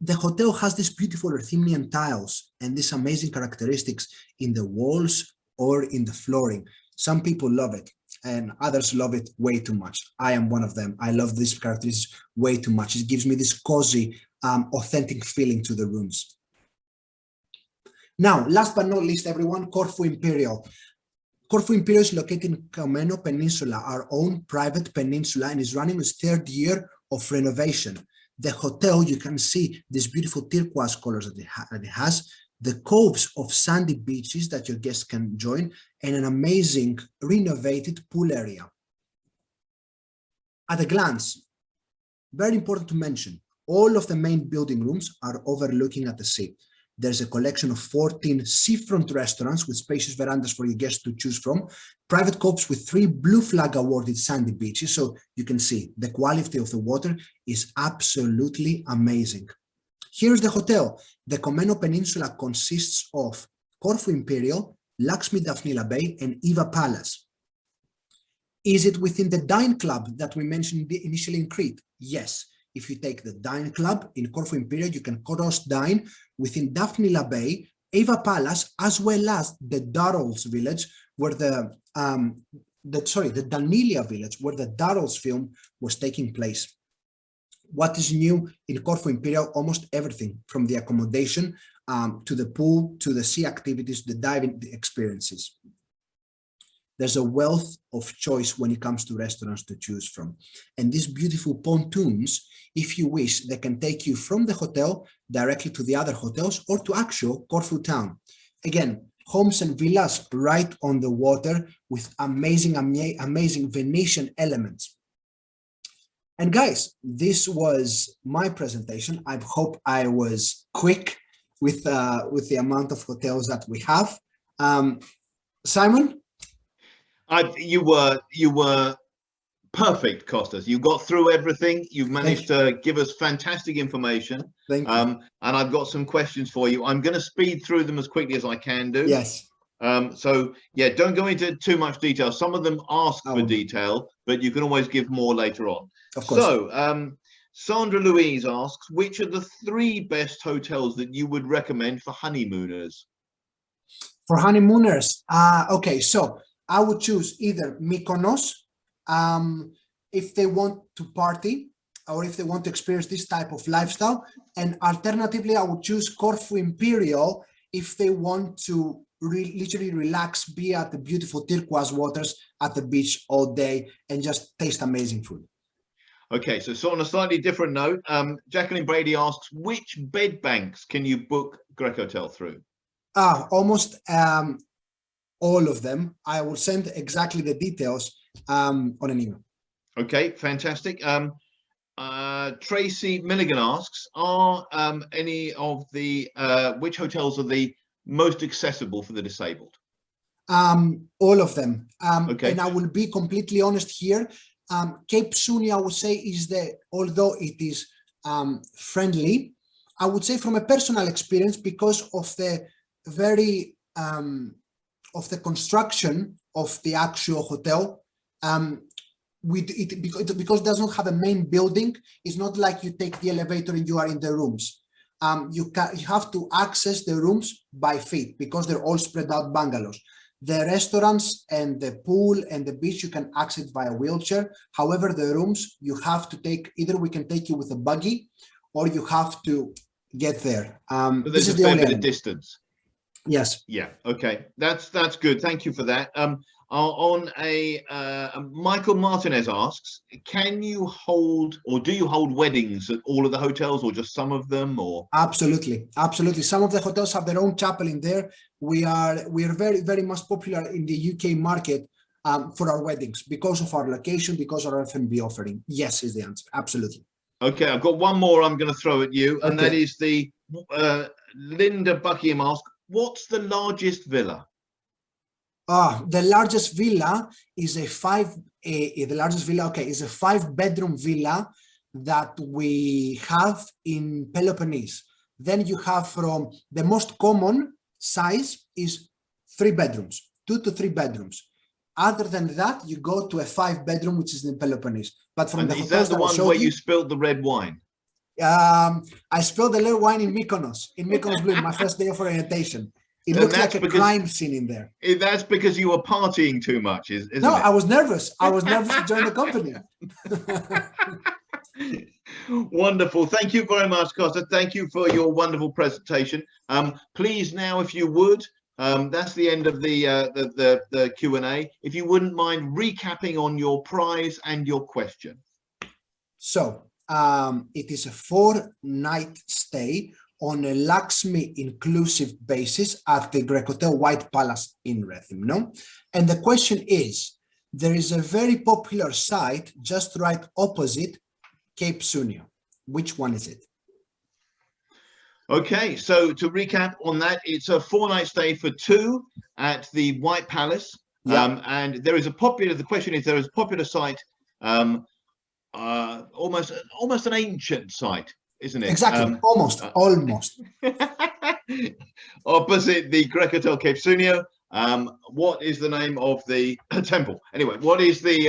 The hotel has these beautiful Athenian tiles and these amazing characteristics in the walls or in the flooring. Some people love it and others love it way too much. I am one of them. I love these characteristics way too much. It gives me this cozy, authentic feeling to the rooms. Now, last but not least, everyone, Corfu Imperial. Corfu Imperial is located in Komeno Peninsula, our own private peninsula, and is running its third year of renovation. The hotel, you can see these beautiful turquoise colors that it has, the coves of sandy beaches that your guests can join, and an amazing renovated pool area. At a glance, very important to mention, all of the main building rooms are overlooking at the sea. There's a collection of 14 seafront restaurants with spacious verandas for your guests to choose from, private coves with 3 Blue Flag awarded sandy beaches. So you can see the quality of the water is absolutely amazing. Here's the hotel. The Komeno Peninsula consists of Corfu Imperial, Lakshmi Daphnila Bay, and Eva Palace. Is it within the Dine Club that we mentioned initially in Crete? Yes. If you take the Dine Club in Corfu Imperial, you can cross dine within Daphnila Bay, Eva Palace, as well as the Darrells village, where the Danilia village, where the Darrells film was taking place. What is new in Corfu Imperial? Almost everything, from the accommodation to the pool, to the sea activities, the diving experiences. There's a wealth of choice when it comes to restaurants to choose from. And these beautiful pontoons, if you wish, they can take you from the hotel directly to the other hotels or to actual Corfu town. Again, homes and villas right on the water with amazing Venetian elements. And guys, this was my presentation. I hope I was quick with the amount of hotels that we have. Simon? You were perfect, Kostas. You got through everything. You've managed to give us fantastic information. Thank you. And I've got some questions for you. I'm going to speed through them as quickly as I can do. Yes. So yeah, don't go into too much detail. Some of them ask for detail, but you can always give more later on. Of course. So Sandra Louise asks, which are the 3 best hotels that you would recommend for honeymooners? For honeymooners, okay, so I would choose either Mykonos, if they want to party or if they want to experience this type of lifestyle. And alternatively, I would choose Corfu Imperial if they want to literally relax, be at the beautiful turquoise waters at the beach all day and just taste amazing food. Okay, so on a slightly different note, Jacqueline Brady asks, which bed banks can you book Grecotel through? Almost all of them. I will send exactly the details on an email. Okay, fantastic. Tracy Milligan asks, are any of the which hotels are the most accessible for the disabled? All of them. Okay. And I will be completely honest here. Cape Suni, I would say, is although it is friendly, I would say from a personal experience, because of the very of the construction of the actual hotel, because it does not have a main building. It's not like you take the elevator and you are in the rooms. You have to access the rooms by feet because they're all spread out bungalows. The restaurants and the pool and the beach, you can access via wheelchair. However, the rooms, you have to take, either we can take you with a buggy or you have to get there. But there's a fair bit of distance. Yes. Yeah. Okay. That's good. Thank you for that. Michael Martinez asks, can you hold or do you hold weddings at all of the hotels or just some of them? Or Absolutely. Some of the hotels have their own chapel in there. We are very, very much popular in the UK market for our weddings because of our location, because of our F&B offering. Yes is the answer. Absolutely. Okay, I've got one more I'm going to throw at you, and that is the Linda Buckingham asks, what's the largest villa? The largest villa is a 5-bedroom villa that we have in Peloponnese. Then you have from the most common size is 3 bedrooms, 2 to 3 bedrooms. Other than that, you go to a 5-bedroom, which is in Peloponnese. But from is that the one where you spilled the red wine? I spilled the red wine in Mykonos Blue, my first day of orientation. It looked like a crime scene in there. That's because you were partying too much, isn't it? I was nervous. I was nervous to join the company. Wonderful. Thank you very much, Costa. Thank you for your wonderful presentation. Please now, if you would, That's the end of the Q&A. If you wouldn't mind recapping on your prize and your question. So it is a 4-night stay on a Lakshmi inclusive basis at the Grecotel White Palace in Rethym, no? And the question is, there is a very popular site just right opposite Cape Sunio. Which one is it? Okay, so to recap on that, it's a 4-night stay for 2 at the White Palace. Yeah. And there is a popular, the question is, there is a popular site, almost an ancient site, isn't it? Exactly, almost. Opposite the Grecotel Cape Sunio. What is the name of the temple? Anyway, what is the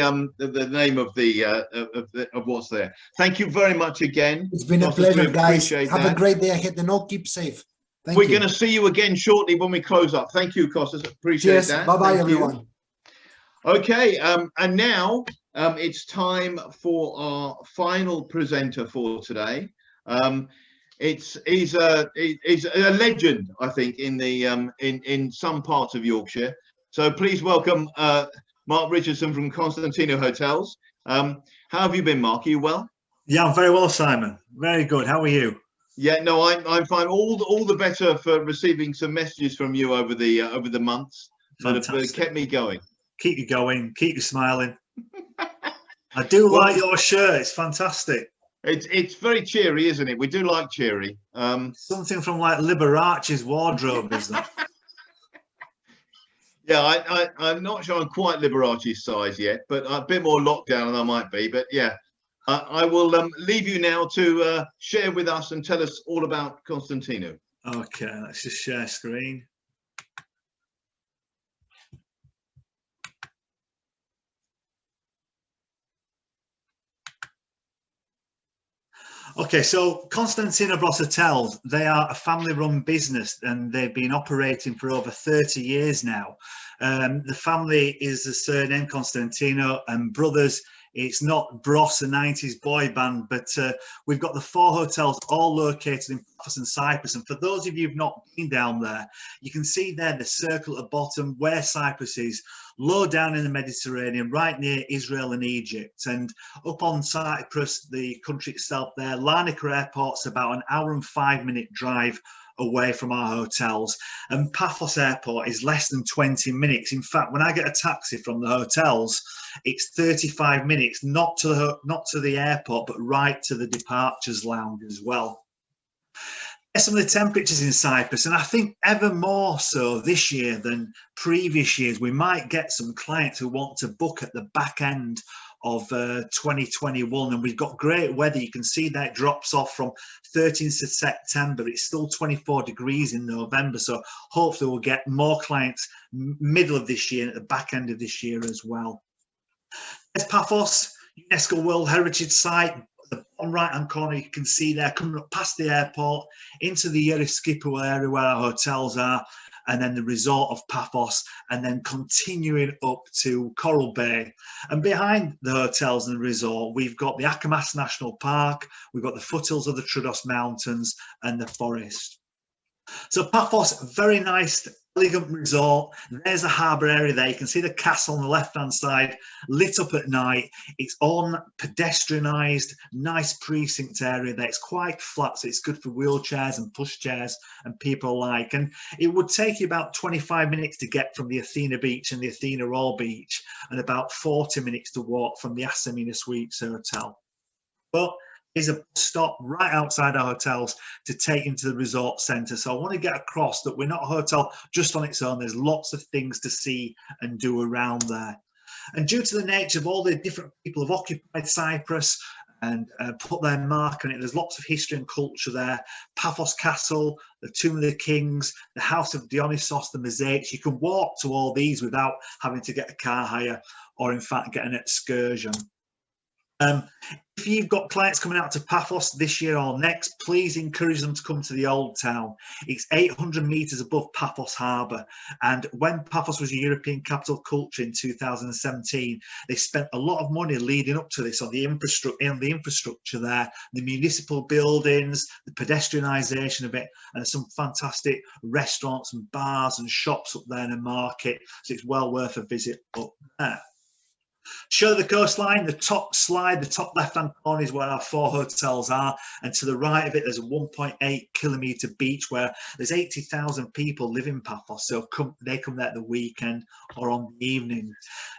name of what's there? Thank you very much again. It's been a pleasure, guys. Have a great day ahead and all keep safe. Thank you. We're going to see you again shortly when we close up. Thank you, Costas. Appreciate that. Bye-bye, everyone. Okay, and now it's time for our final presenter for today. He's a legend, I think, in the in some parts of Yorkshire. So please welcome Mark Richardson from Constantinou Hotels. How have you been, Mark? Are you well? Yeah, I'm very well, Simon. Very good. How are you? Yeah, no, I'm fine. All the better for receiving some messages from you over the months that have kept me going. Keep you going. Keep you smiling. I do like your shirt. It's fantastic. It's very cheery, isn't it? We do like cheery. Something from like Liberace's wardrobe, isn't it? Yeah, I'm not sure I'm quite Liberace's size yet, but a bit more lockdown than I might be. But yeah, I will leave you now to share with us and tell us all about Constantino. Okay, let's just share screen. Okay, so Constantino Hotels, they are a family-run business and they've been operating for over 30 years now. The family is the surname Constantino, and brothers, it's not Bros, a 90s boy band, but we've got the 4 hotels all located in Paphos and Cyprus. And for those of you who've not been down there, you can see there the circle at the bottom where Cyprus is, low down in the Mediterranean, right near Israel and Egypt. And up on Cyprus, the country itself there, Larnaca Airport's about an hour and 5-minute drive away from our hotels, and Paphos Airport is less than 20 minutes. In fact, when I get a taxi from the hotels, it's 35 minutes, not to the airport, but right to the departures lounge as well. Some of the temperatures in Cyprus, and I think ever more so this year than previous years, we might get some clients who want to book at the back end of 2021, and we've got great weather. You can see that drops off from 13th of September. It's still 24 degrees in November, so hopefully we'll get more clients middle of this year and at the back end of this year as well. There's Paphos, UNESCO World Heritage Site. The bottom right hand corner, you can see there coming up past the airport into the Euriskipou area where our hotels are, and then the resort of Paphos, and then continuing up to Coral Bay. And behind the hotels and the resort, we've got the Akamas National Park, we've got the foothills of the Troodos Mountains and the forest. So Paphos, very nice, elegant resort. There's a harbour area there. You can see the castle on the left-hand side, lit up at night. It's on pedestrianised, nice precinct area there. It's quite flat, so it's good for wheelchairs and pushchairs and people alike. And it would take you about 25 minutes to get from the Athena beach and the Athena All beach, and about 40 minutes to walk from the Asamina Suites Hotel. But is a stop right outside our hotels to take into the resort centre. So I want to get across that we're not a hotel just on its own. There's lots of things to see and do around there. And due to the nature of all the different people who've occupied Cyprus and put their mark on it, there's lots of history and culture there. Paphos Castle, the Tomb of the Kings, the House of Dionysos, the mosaics. You can walk to all these without having to get a car hire or in fact get an excursion. If you've got clients coming out to Paphos this year or next, please encourage them to come to the Old Town. It's 800 metres above Paphos Harbour. And when Paphos was a European capital culture in 2017, they spent a lot of money leading up to this on the infrastructure there, the municipal buildings, the pedestrianisation of it, and some fantastic restaurants and bars and shops up there in the market. So it's well worth a visit up there. Show the coastline, the top slide, the top left-hand corner is where our 4 hotels are, and to the right of it there's a 1.8 kilometre beach where there's 80,000 people live in Paphos, so they come there at the weekend or on the evening.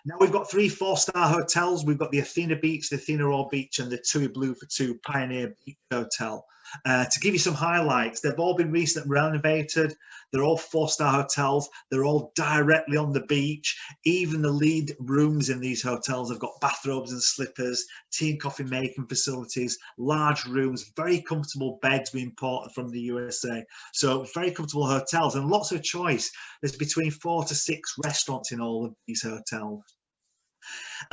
Now we've got 3 4-star hotels. We've got the Athena Beach, the Athena Royal Beach, and the TUI Blue for 2 Pioneer Beach Hotel. To give you some highlights, they've all been recently renovated. They're all 4-star hotels. They're all directly on the beach. Even the lead rooms in these hotels have got bathrobes and slippers, tea and coffee making facilities, large rooms, very comfortable beds we imported from the USA. So very comfortable hotels and lots of choice. There's between 4 to 6 restaurants in all of these hotels.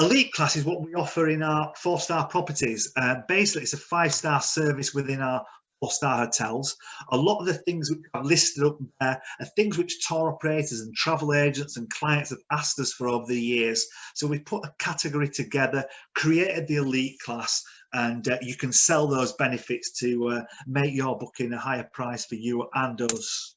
Elite class is what we offer in our 4-star properties. Basically, it's a 5-star service within our 4-star hotels. A lot of the things which I've listed up there are things which tour operators and travel agents and clients have asked us for over the years. So we put a category together, created the elite class, and you can sell those benefits to make your booking a higher price for you and us.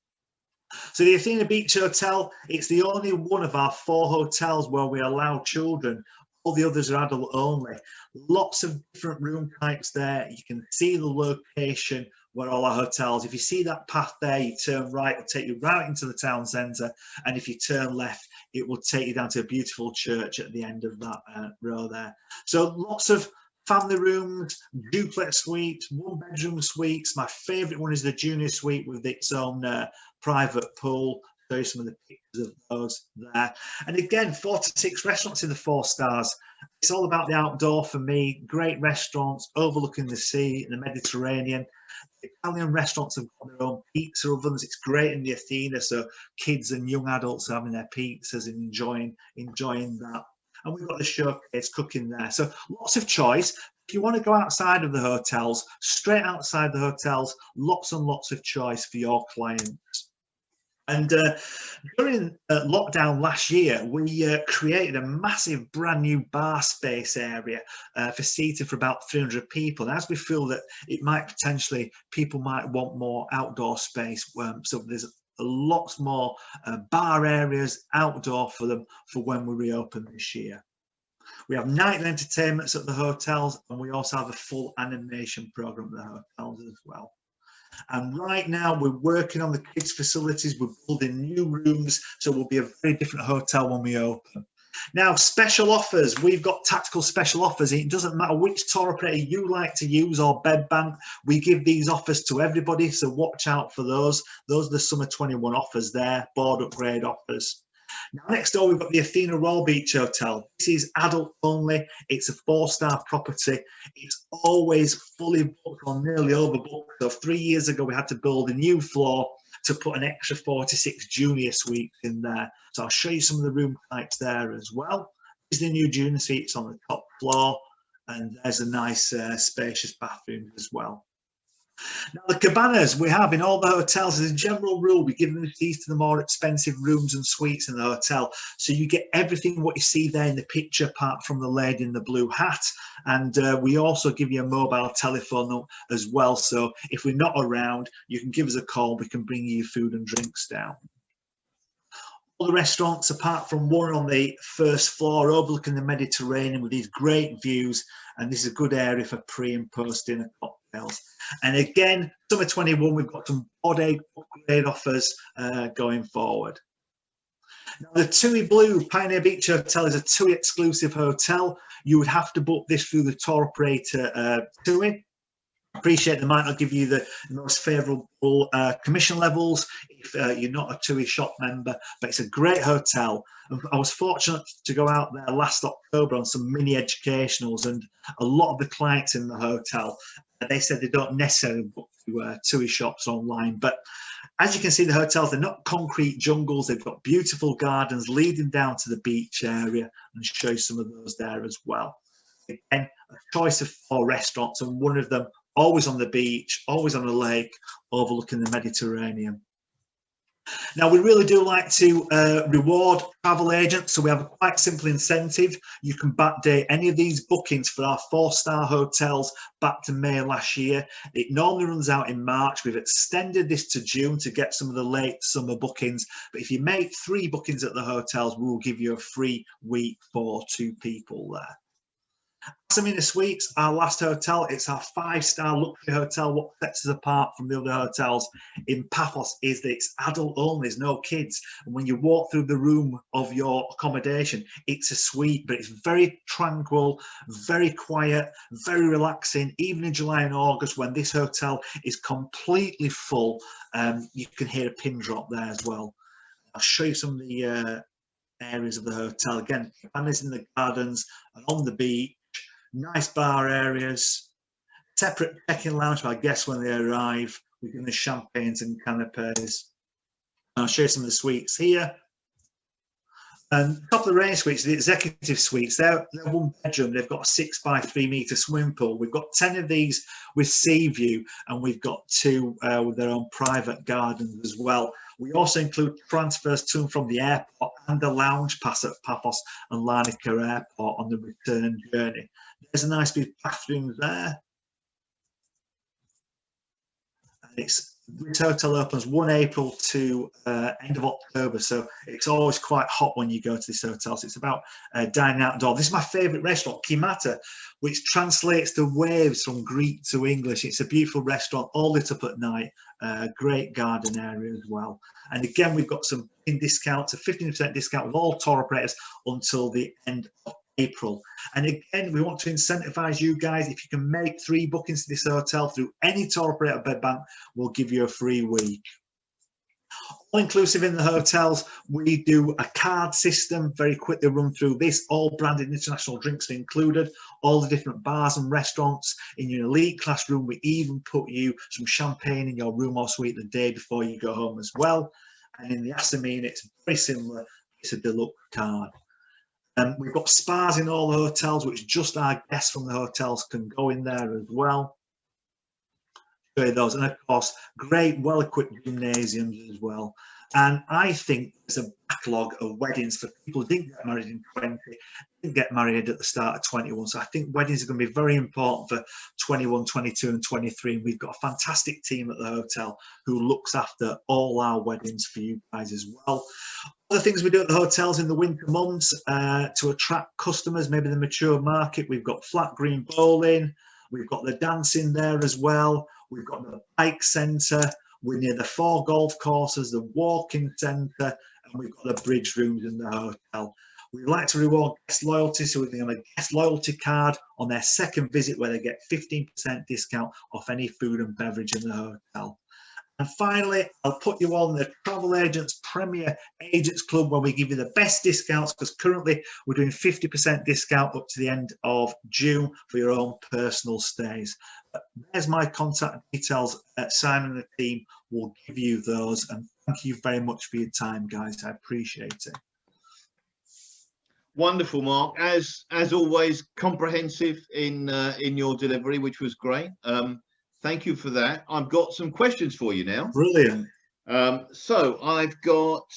So the Athena Beach Hotel, it's the only one of our 4 hotels where we allow children. All the others are adult only. Lots of different room types there. You can see the location where all our hotels. If you see that path there, you turn right, it'll take you right into the town centre. And if you turn left, it will take you down to a beautiful church at the end of that row there. So lots of family rooms, duplex suites, 1-bedroom suites. My favourite one is the junior suite with its own private pool. Show you some of the pictures of those there. And again, 4 to 6 restaurants in the 4 stars. It's all about the outdoor for me. Great restaurants overlooking the sea and the Mediterranean. The Italian restaurants have got their own pizza ovens. It's great in the Athena, so kids and young adults are having their pizzas and enjoying that. And we've got the showcase cooking there. So lots of choice. If you want to go outside of the hotels, straight outside the hotels, lots and lots of choice for your clients. And during lockdown last year, we created a massive brand new bar space area for seating for about 300 people. And as we feel that it might potentially, people might want more outdoor space. So there's lots more bar areas outdoor for them for when we reopen this year. We have nightly entertainments at the hotels, and we also have a full animation program at the hotels as well. And right now we're working on the kids' facilities. We're building new rooms, so we'll be a very different hotel when we open. Now, special offers. We've got tactical special offers. It doesn't matter which tour operator you like to use or bed bank. We give these offers to everybody, so watch out for those. Those are the summer 21 offers there, board upgrade offers. Now, next door, we've got the Athena Royal Beach Hotel. This is adult only. It's a 4-star property. It's always fully booked or nearly overbooked. So 3 years ago, we had to build a new floor to put an extra 46 junior suites in there. So I'll show you some of the room types there as well. There's the new junior suites on the top floor, and there's a nice spacious bathroom as well. Now, the cabanas we have in all the hotels, as a general rule, we give them the keys to the more expensive rooms and suites in the hotel. So you get everything what you see there in the picture, apart from the lady in the blue hat. And we also give you a mobile telephone as well. So if we're not around, you can give us a call. We can bring you food and drinks down. All the restaurants, apart from one on the first floor, overlooking the Mediterranean with these great views. And this is a good area for pre and post dinner cocktails. And again, summer 21, we've got some board upgrade offers going forward. Now, the TUI Blue Pioneer Beach Hotel is a TUI exclusive hotel. You would have to book this through the tour operator TUI. Appreciate they might not give you the most favourable commission levels if you're not a TUI shop member, but it's a great hotel. I was fortunate to go out there last October on some mini educationals, and a lot of the clients in the hotel, they said they don't necessarily book to TUI shops online. But as you can see, the hotels, they're not concrete jungles. They've got beautiful gardens leading down to the beach area, and show you some of those there as well. Again, a choice of 4 restaurants, and one of them always on the beach, always on a lake, overlooking the Mediterranean. Now, we really do like to reward travel agents, so we have a quite simple incentive. You can backdate any of these bookings for our 4-star hotels back to May last year. It normally runs out in March. We've extended this to June to get some of the late summer bookings. But if you make 3 bookings at the hotels, we will give you a free week for 2 people there. Casamina Suites, our last hotel, it's our 5-star luxury hotel. What sets us apart from the other hotels in Paphos is that it's adult only, there's no kids. And when you walk through the room of your accommodation, it's a suite, but it's very tranquil, very quiet, very relaxing. Even in July and August, when this hotel is completely full, you can hear a pin drop there as well. I'll show you some of the areas of the hotel. Again, Cabanas in the gardens and on the beach. Nice bar areas, separate check-in lounge for our guests when they arrive. We give them champagnes and canapes. I'll show you some of the suites here. And top of the range suites, the executive suites, they're 1 bedroom. They've got a 6 by 3 metre swimming pool. We've got 10 of these with sea view, and we've got 2 with their own private gardens as well. We also include transfers to and from the airport and a lounge pass at Paphos and Larnaca Airport on the return journey. There's a nice big bathroom there. And this hotel opens 1 April to end of October, so it's always quite hot when you go to this hotel. So it's about dining outdoor. This is my favourite restaurant, Kimata, which translates the waves from Greek to English. It's a beautiful restaurant, all lit up at night. Great garden area as well. And again, we've got some discounts, a 15% discount with all tour operators until the end of April. And again, we want to incentivize you guys. If you can make 3 bookings to this hotel through any tour operator bed bank, we'll give you a free week. All inclusive in the hotels, we do a card system. Very quickly run through this. All branded international drinks are included. All the different bars and restaurants. In your elite class room, we even put you some champagne in your room or suite the day before you go home as well. And in the Casamina, it's very similar. It's a deluxe card. We've got spas in all the hotels, which just our guests from the hotels can go in there as well. Show you those, and of course, great, well-equipped gymnasiums as well. And I think there's a backlog of weddings for people who didn't get married in 20, didn't get married at the start of 21. So I think weddings are going to be very important for 21, 22, and 23. And we've got a fantastic team at the hotel who looks after all our weddings for you guys as well. Other things we do at the hotels in the winter months to attract customers, maybe the mature market, we've got flat green bowling, we've got the dancing there as well, we've got the bike centre, we're near the 4 golf courses, the walking centre, and we've got the bridge rooms in the hotel. We like to reward guest loyalty, so we're going to guest loyalty card on their second visit where they get 15% discount off any food and beverage in the hotel. And finally, I'll put you on the Travel Agents Premier Agents Club where we give you the best discounts, because currently we're doing 50% discount up to the end of June for your own personal stays. There's my contact details. Simon and the team will give you those. And thank you very much for your time, guys. I appreciate it. Wonderful, Mark. As always, comprehensive in your delivery, which was great. Thank you for that. I've got some questions for you now. Brilliant. So I've got,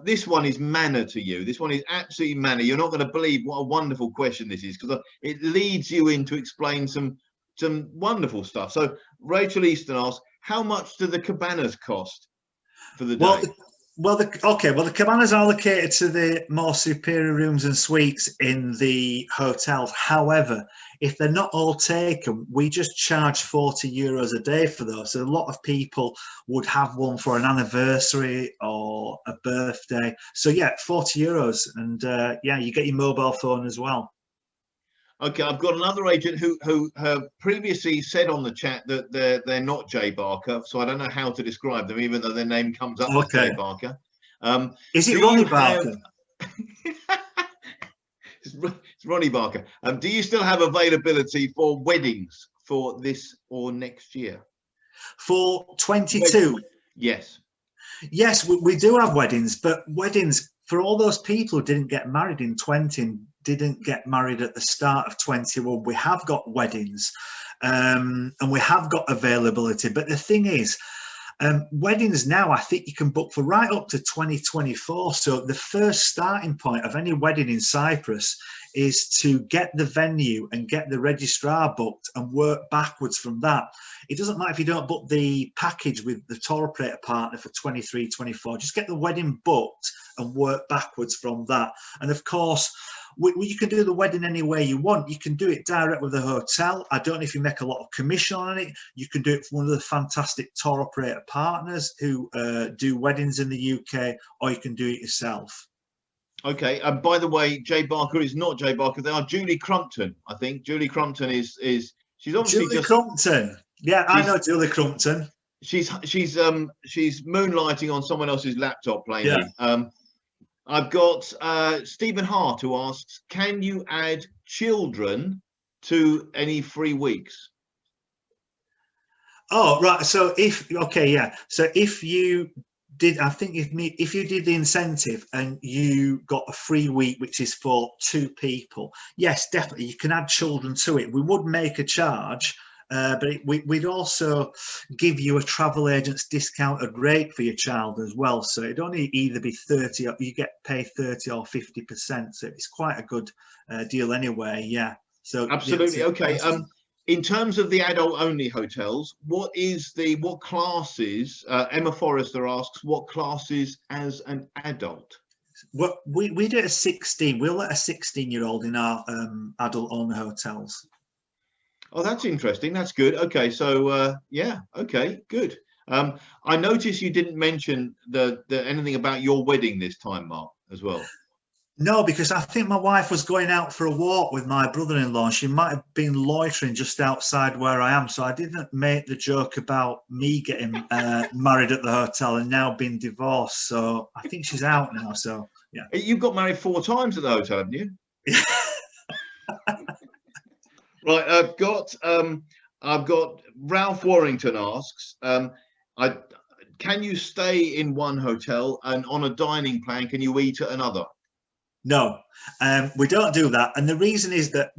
this one is manna to you. This one is absolutely manna. You're not going to believe what a wonderful question this is, because it leads you in to explain some wonderful stuff. So Rachel Easton asks, how much do the cabanas cost for the day? Well, the cabanas are allocated to the more superior rooms and suites in the hotels. However, if they're not all taken, we just charge €40 a day for those. So a lot of people would have one for an anniversary or a birthday. So yeah, €40, and yeah, you get your mobile phone as well. Okay, I've got another agent who previously said on the chat that they're not Jay Barker, so I don't know how to describe them, even though their name comes up as Jay Barker. Is it Ronnie Barker? It's Ronnie Barker. Do you still have availability for weddings for this or next year? For 22? Yes. Yes, we do have weddings, but weddings for all those people who didn't get married in 20 and didn't get married at the start of 21. We have got weddings, and we have got availability. But the thing is, weddings now, I think you can book for right up to 2024. So the first starting point of any wedding in Cyprus is to get the venue and get the registrar booked and work backwards from that. It doesn't matter if you don't book the package with the tour operator partner for 23, 24. Just get the wedding booked and work backwards from that. And of course, you can do the wedding any way you want. You can do it direct with the hotel. I don't know if you make a lot of commission on it. You can do it for one of the fantastic tour operator partners who do weddings in the UK, or you can do it yourself. Okay. By the way, Jay Barker is not Jay Barker. They are Julie Crumpton. I think Julie Crumpton is she's obviously Julie Crumpton. Yeah, I know Julie Crumpton. She's moonlighting on someone else's laptop plainly. Yeah. I've got Stephen Hart who asks, can you add children to any free weeks? Oh, right. So if you did, I think if you did the incentive and you got a free week, which is for 2 people, yes, definitely you can add children to it. We would make a charge. But we'd also give you a travel agent's discounted rate for your child as well. So it'd only either be 30, or you get paid 30 or 50%. So it's quite a good deal anyway. Yeah. So absolutely. Yeah, okay. In terms of the adult only hotels, what classes? Emma Forrester asks, what classes as an adult? Well, we do it at 16. We'll let a 16-year-old in our adult only hotels. Oh, that's interesting. That's good. Okay, so yeah, okay, good. I noticed you didn't mention anything about your wedding this time, Mark, as well. No, because I think my wife was going out for a walk with my brother-in-law. She might have been loitering just outside where I am, so I didn't make the joke about me getting married at the hotel and now being divorced. So I think she's out now. So yeah, you've got married 4 times at the hotel, haven't you? Right, I've got Ralph Warrington asks, can you stay in one hotel and on a dining plan, can you eat at another? No, we don't do that. And the reason is that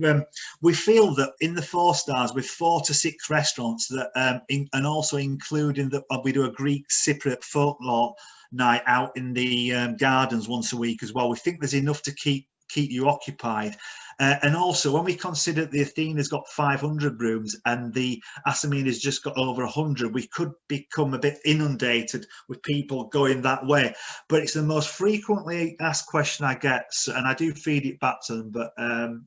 we feel that in the 4 stars with 4 to 6 restaurants that and also including that we do a Greek Cypriot folklore night out in the gardens once a week as well. We think there's enough to keep you occupied. And also, when we consider the Athena's got 500 rooms and the Assamina's just got over 100, we could become a bit inundated with people going that way. But it's the most frequently asked question I get, and I do feed it back to them. But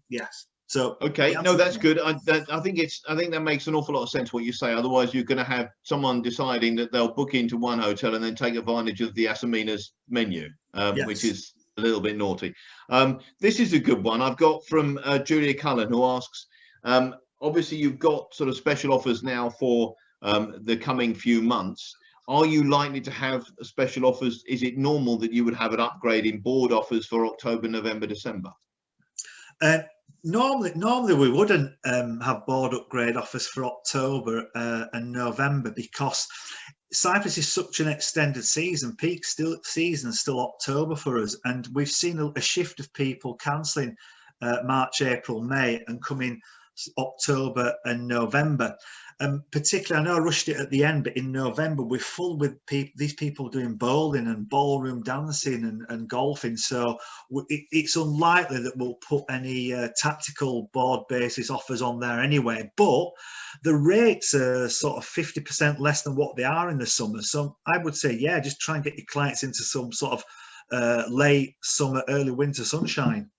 yes, so okay, no, that's good. I think that makes an awful lot of sense what you say. Otherwise, you're going to have someone deciding that they'll book into one hotel and then take advantage of the Assamina's menu, yes. Which is a little bit naughty. This is a good one I've got from Julia Cullen, who asks, obviously you've got sort of special offers now for the coming few months. Are you likely to have special offers? Is it normal that you would have an upgrade in board offers for October, November, December? Normally we wouldn't have board upgrade offers for October and November, because Cyprus is such an extended season. Peak season is still October for us, and we've seen a shift of people cancelling March, April, May and coming October and November. Particularly, I know I rushed it at the end, but in November we're full with these people doing bowling and ballroom dancing and golfing. So it's unlikely that we'll put any tactical board basis offers on there anyway. But the rates are sort of 50% less than what they are in the summer. So I would say, yeah, just try and get your clients into some sort of late summer, early winter sunshine.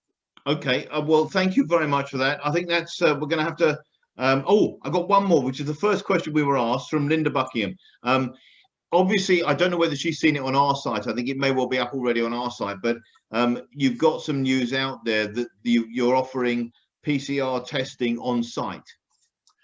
Okay, well, thank you very much for that. I think that's we're going to have to. I've got one more, which is the first question we were asked from Linda Buckingham. Obviously, I don't know whether she's seen it on our site. I think it may well be up already on our site, but you've got some news out there that you're offering PCR testing on site.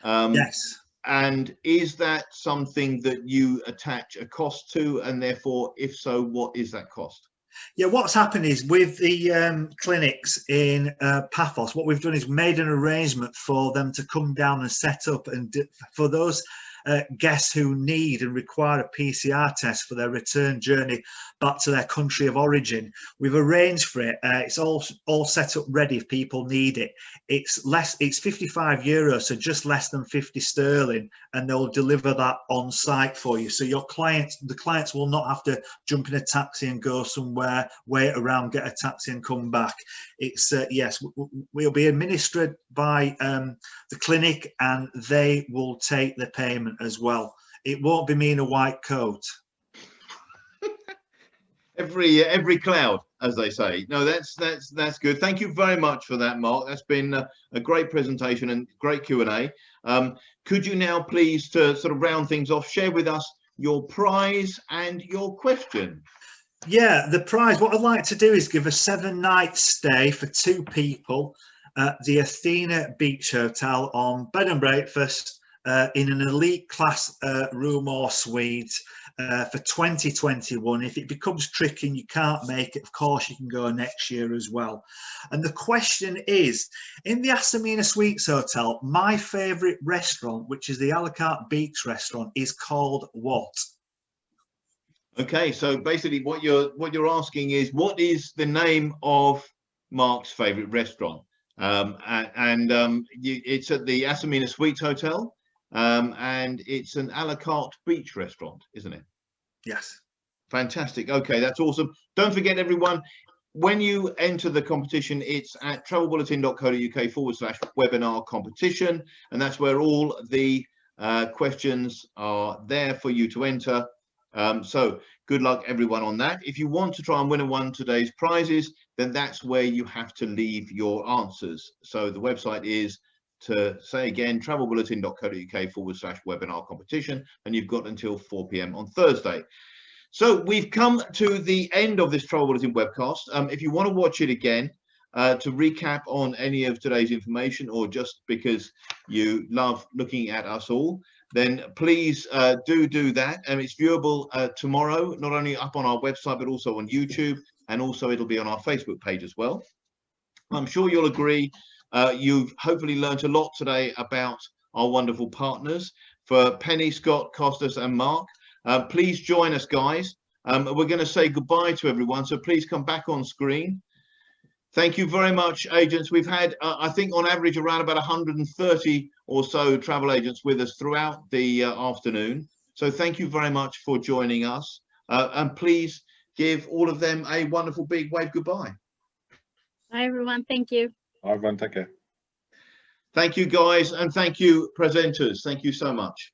Yes. And is that something that you attach a cost to? And therefore, if so, what is that cost? Yeah, what's happened is with the clinics in Paphos, what we've done is made an arrangement for them to come down and set up, and for those guests who need and require a PCR test for their return journey back to their country of origin. We've arranged for it. It's all set up ready if people need it. It's €55, so just less than 50 sterling, and they'll deliver that on site for you. So the clients will not have to jump in a taxi and go somewhere, wait around, get a taxi and come back. It's yes, we'll be administered by the clinic, and they will take the payment as well. It won't be me in a white coat. Every cloud, as they say. No, that's good. Thank you very much for that, Mark. That's been a great presentation and great Q&A. Could you now please, to sort of round things off, share with us your prize and your question? Yeah, the prize, what I'd like to do is give a 7-night stay for 2 people at the Athena Beach Hotel on bed and breakfast in an elite class room or suite for 2021. If it becomes tricky and you can't make it, of course you can go next year as well. And the question is, in the Athena Suites Hotel, my favourite restaurant, which is the a la carte beach restaurant, is called what? Okay, so basically what you're asking is, what is the name of Mark's favourite restaurant? It's at the Athena Suites Hotel, and it's an a la carte beach restaurant, isn't it? Yes. Fantastic. Okay, that's awesome. Don't forget, everyone, when you enter the competition, it's at travelbulletin.co.uk/webinar competition, and that's where all the questions are there for you to enter. So good luck everyone on that. If you want to try and win one of today's prizes, then that's where you have to leave your answers. So the website is, to say again, travelbulletin.co.uk/webinar competition, and you've got until 4 p.m. on Thursday. So we've come to the end of this Travel Bulletin webcast. If you want to watch it again, to recap on any of today's information, or just because you love looking at us all, then please do that. And it's viewable tomorrow, not only up on our website, but also on YouTube, and also it'll be on our Facebook page as well. I'm sure you'll agree, you've hopefully learned a lot today about our wonderful partners. For Penny, Scott, Costas and Mark, please join us, guys. We're going to say goodbye to everyone, so please come back on screen. Thank you very much, agents. We've had, I think, on average, around about 130 or so travel agents with us throughout the afternoon. So thank you very much for joining us. And please give all of them a wonderful big wave goodbye. Bye, everyone. Thank you. Bye, everyone. Take care. Thank you, guys. And thank you, presenters. Thank you so much.